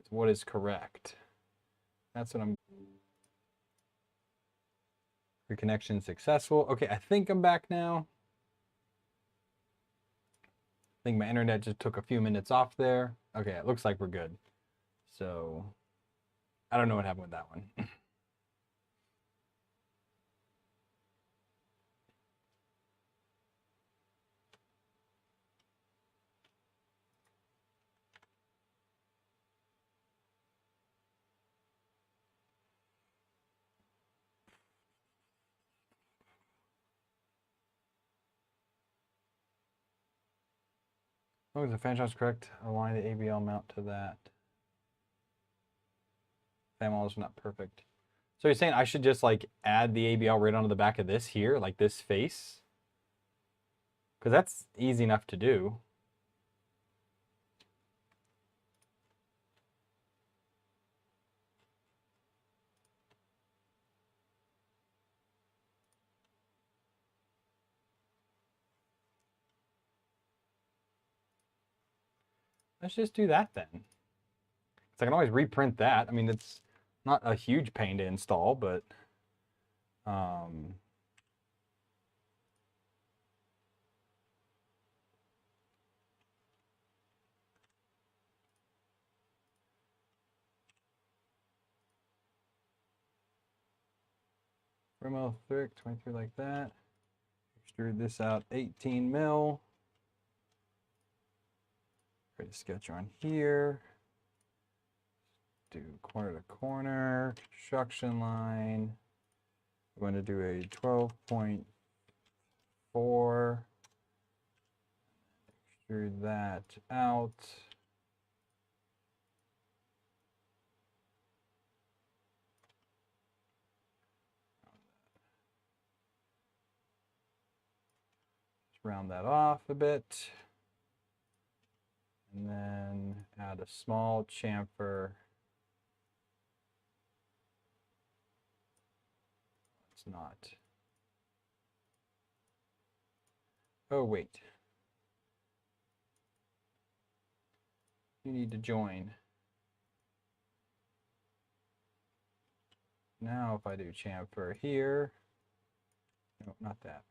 is what is correct. That's what I'm... Reconnection successful. Okay, I think I'm back now. I think my internet just took a few minutes off there. Okay, it looks like we're good. So I don't know what happened with that one. As long as the fan shot's correct, align the ABL mount to that. Fan wall is not perfect. So you're saying I should just like add the ABL right onto the back of this here, like this face? Because that's easy enough to do. Let's just do that then. So I can always reprint that. I mean, it's not a huge pain to install, but Rimmel thick, 23 like that. Extrude this out 18 mil. Create a sketch on here. Do corner to corner, construction line. We're going to do a 12.4. Extrude that out. Just round that off a bit. And then add a small chamfer. It's not. Oh, wait. You need to join. Now if I do chamfer here, no, not that.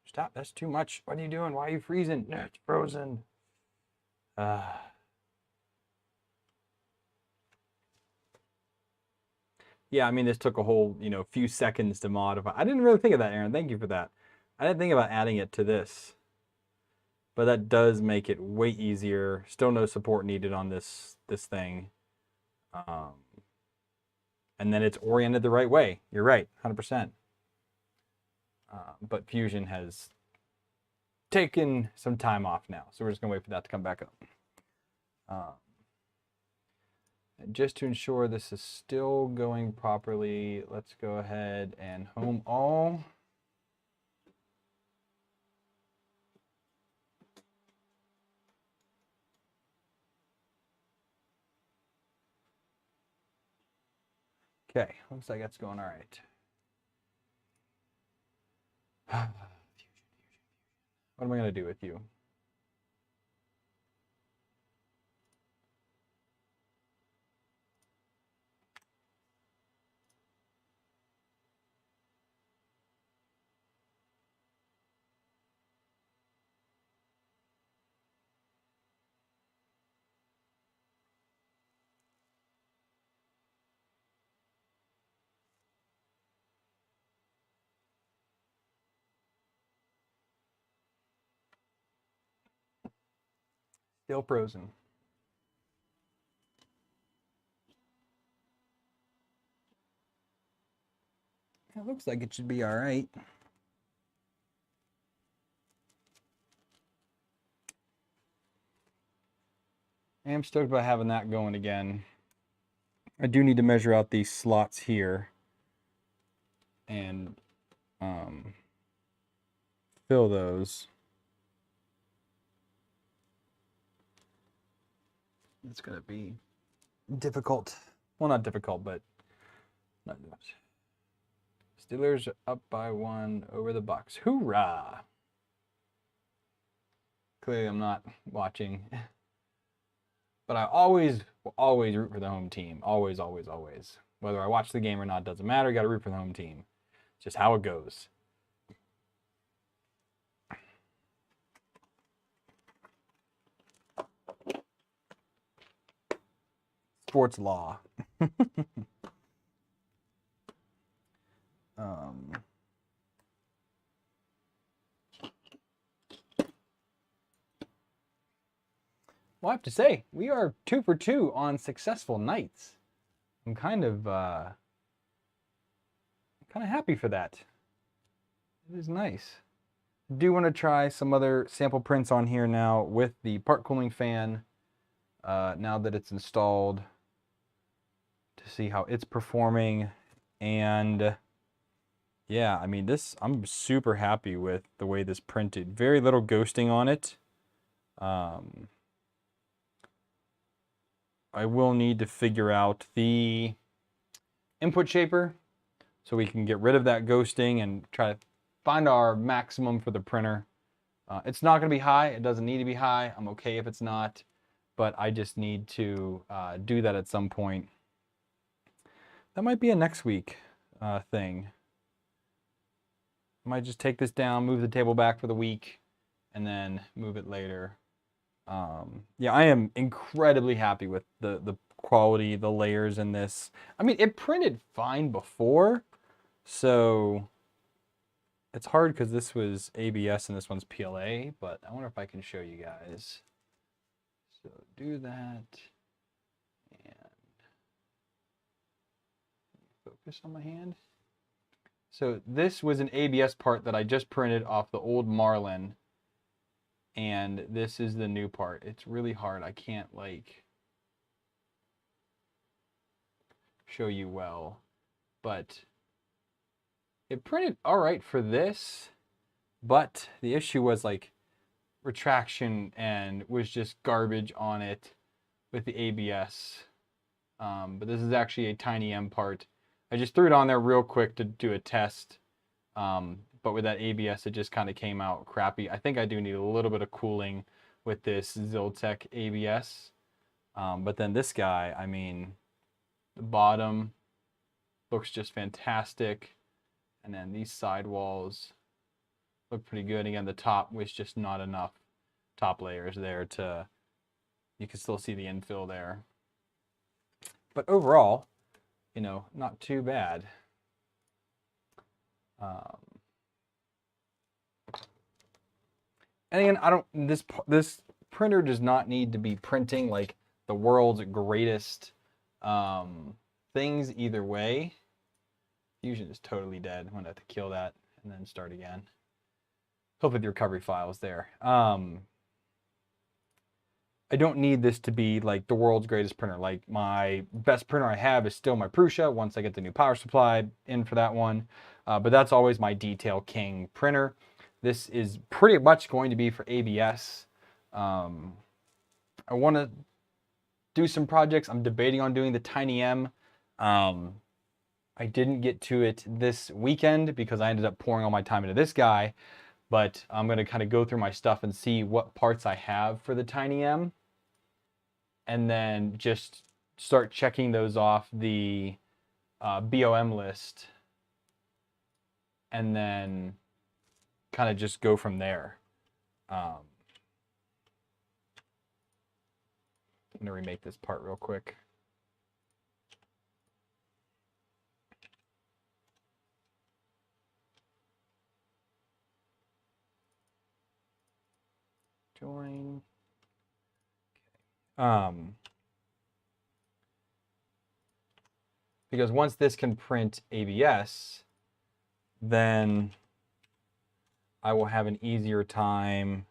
Stop, that's too much. What are you doing? Why are you freezing? No, it's frozen. Yeah, I mean, this took a whole, few seconds to modify. I didn't really think of that, Aaron. Thank you for that. I didn't think about adding it to this. But that does make it way easier. Still no support needed on this thing. And then it's oriented the right way. You're right, 100%. But Fusion has taken some time off now. So we're just going to wait for that to come back up. And just to ensure this is still going properly, let's go ahead and home all. Okay, looks like that's going all right. What am I going to do with you? Still frozen. It looks like it should be all right. I am stoked about having that going again. I do need to measure out these slots here and fill those. It's going to be difficult. Well, not difficult, but not much. Steelers up by 1 over the Bucks. Hoorah! Clearly, I'm not watching. But I always root for the home team. Always, always, always. Whether I watch the game or not, doesn't matter. Got to root for the home team. It's just how it goes. sports law. Well, I have to say, we are 2 for 2 on successful nights. I'm kind of happy for that. It is nice. I do want to try some other sample prints on here now with the part cooling fan, now that it's installed, to see how it's performing. And yeah, I mean, I'm super happy with the way this printed. Very little ghosting on it. I will need to figure out the input shaper so we can get rid of that ghosting and try to find our maximum for the printer. It's not going to be high. It doesn't need to be high. I'm okay if it's not, but I just need to do that at some point. That might be a next week thing. I might just take this down, move the table back for the week, and then move it later. Yeah, I am incredibly happy with the quality, the layers in this. I mean, it printed fine before, so it's hard because this was ABS and this one's PLA, but I wonder if I can show you guys. So do that, and focus on my hand. So this was an ABS part that I just printed off the old Marlin, and this is the new part. It's really hard. I can't like show you well, but it printed all right for this, but the issue was like retraction and was just garbage on it with the ABS. But this is actually a tiny M part. I just threw it on there real quick to do a test. But with that ABS, it just kind of came out crappy. I think I do need a little bit of cooling with this Ziltech ABS. But then this guy, I mean, the bottom looks just fantastic. And then these sidewalls look pretty good. Again, the top was just not enough top layers there to, you can still see the infill there. But overall, you know, not too bad. And again, this printer does not need to be printing like the world's greatest things either way. Fusion is totally dead. I'm gonna have to kill that and then start again. Hopefully the recovery file is there. I don't need this to be like the world's greatest printer. Like my best printer I have is still my Prusa once I get the new power supply in for that one. But that's always my Detail King printer. This is pretty much going to be for ABS. I want to do some projects. I'm debating on doing the Tiny M. I didn't get to it this weekend because I ended up pouring all my time into this guy. But I'm going to kind of go through my stuff and see what parts I have for the Tiny M. And then just start checking those off the BOM list. And then kind of just go from there. I'm going to remake this part real quick. Join. Because once this can print ABS, then I will have an easier time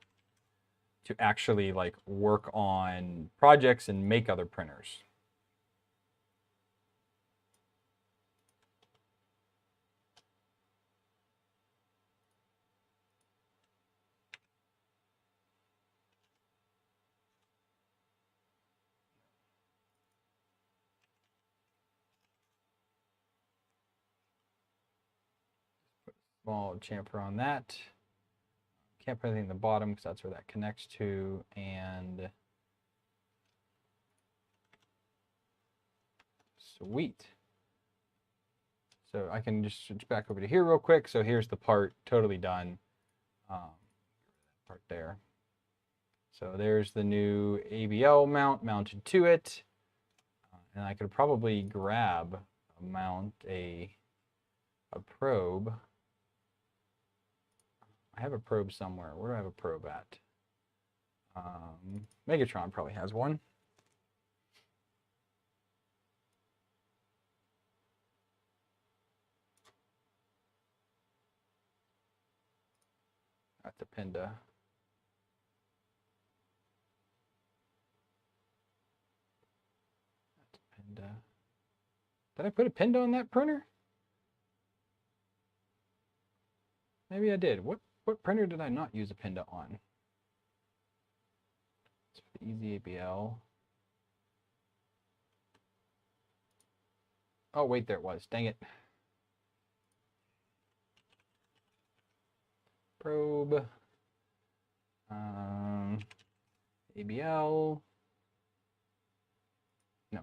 to actually like work on projects and make other printers. Small chamfer on that. Can't put anything in the bottom because that's where that connects to, and sweet. So I can just switch back over to here real quick. So here's the part totally done. Part there. So there's the new ABL mount mounted to it. And I could probably grab, mount a probe. I have a probe somewhere. Where do I have a probe at? Megatron probably has one. That's a Pinda. That's a Pinda. Did I put a Pinda on that printer? Maybe I did. What printer did I not use a Pinda on? It's for the Easy ABL. Oh, wait, there it was. Dang it. Probe. ABL. No.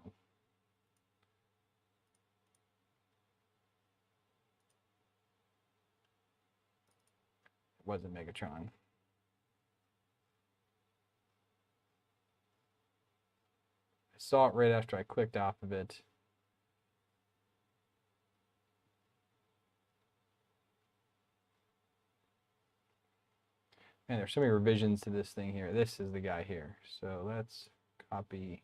It wasn't Megatron. I saw it right after I clicked off of it. Man, there's so many revisions to this thing here. This is the guy here. So let's copy.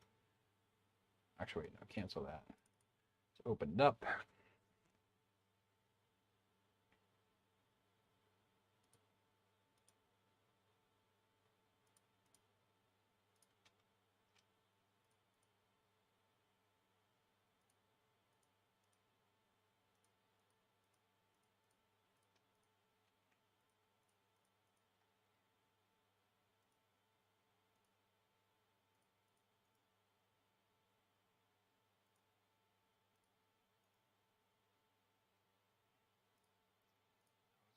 Actually, wait, no, cancel that. Let's open it up.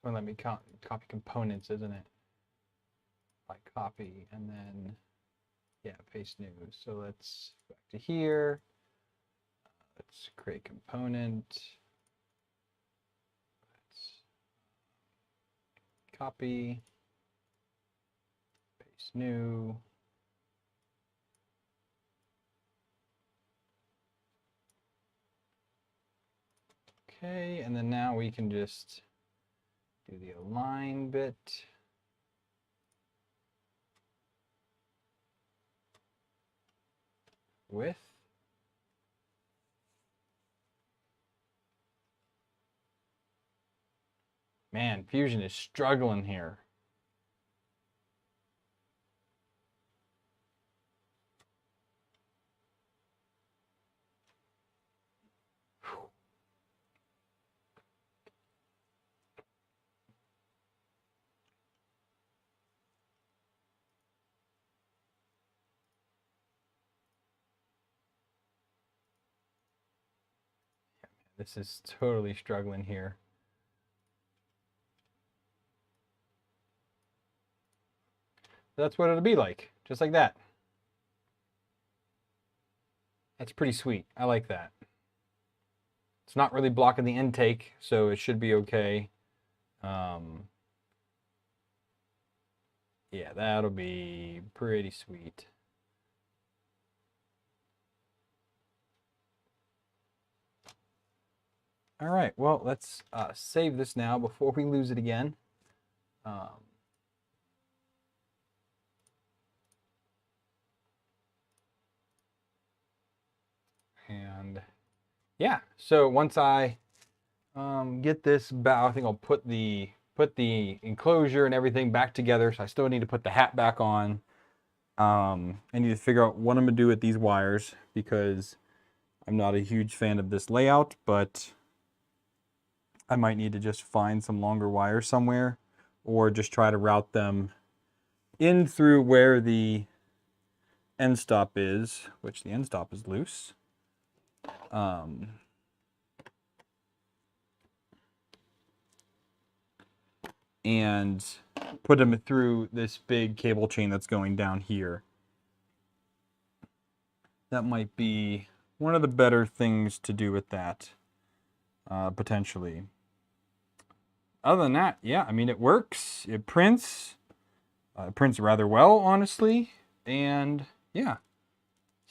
Well, let me copy components, isn't it? Like copy and then, yeah, paste new. So let's back to here. Let's create component. Let's copy, paste new. Okay, and then now we can just do the align bit. Width. Man, Fusion is struggling here. This is totally struggling here. That's what it'll be like, just like that. That's pretty sweet. I like that. It's not really blocking the intake, so it should be okay. Yeah, that'll be pretty sweet. All right, well, let's save this now before we lose it again. And yeah, so once I get this back, I think I'll put the enclosure and everything back together. So I still need to put the hat back on. I need to figure out what I'm gonna do with these wires because I'm not a huge fan of this layout, but I might need to just find some longer wires somewhere or just try to route them in through where the end stop is, which the end stop is loose. And put them through this big cable chain that's going down here. That might be one of the better things to do with that, potentially. Other than that, yeah, I mean, it works. It prints. It prints rather well, honestly. And yeah,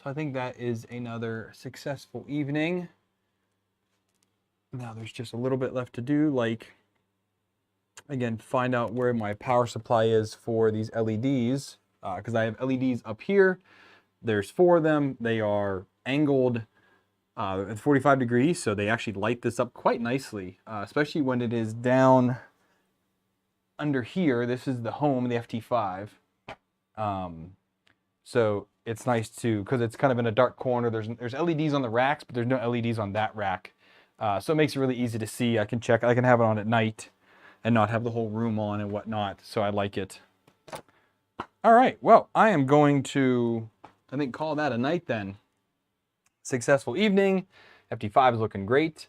So I think that is another successful evening. Now there's just a little bit left to do, like, again, find out where my power supply is for these LEDs, because I have LEDs up here. There's 4 of them. They are angled at 45 degrees, so they actually light this up quite nicely, especially when it is down under here. This is the home, the FT5. So it's nice to, because it's kind of in a dark corner. There's LEDs on the racks, but there's no LEDs on that rack. So it makes it really easy to see. I can have it on at night and not have the whole room on and whatnot. So I like it. All right, well, I am going to, I think, call that a night then. Successful evening. FT5 is looking great.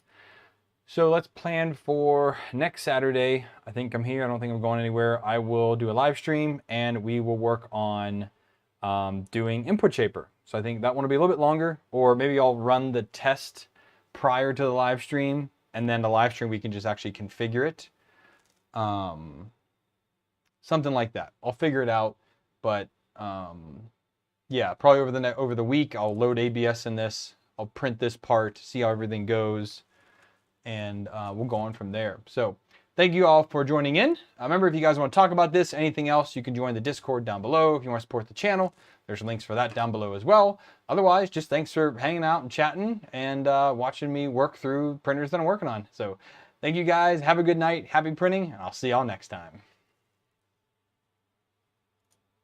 So let's plan for next Saturday. I think I'm here. I don't think I'm going anywhere. I will do a live stream and we will work on doing input shaper. So I think that one will be a little bit longer, or maybe I'll run the test prior to the live stream, and then the live stream we can just actually configure it. Something like that. I'll figure it out, but yeah, probably over the week I'll load ABS in this. I'll print this part, see how everything goes, and we'll go on from there. So thank you all for joining in. Remember, if you guys want to talk about this, anything else, you can join the Discord down below. If you want to support the channel, there's links for that down below as well. Otherwise, just thanks for hanging out and chatting and watching me work through printers that I'm working on. So thank you guys. Have a good night. Happy printing, and I'll see y'all next time.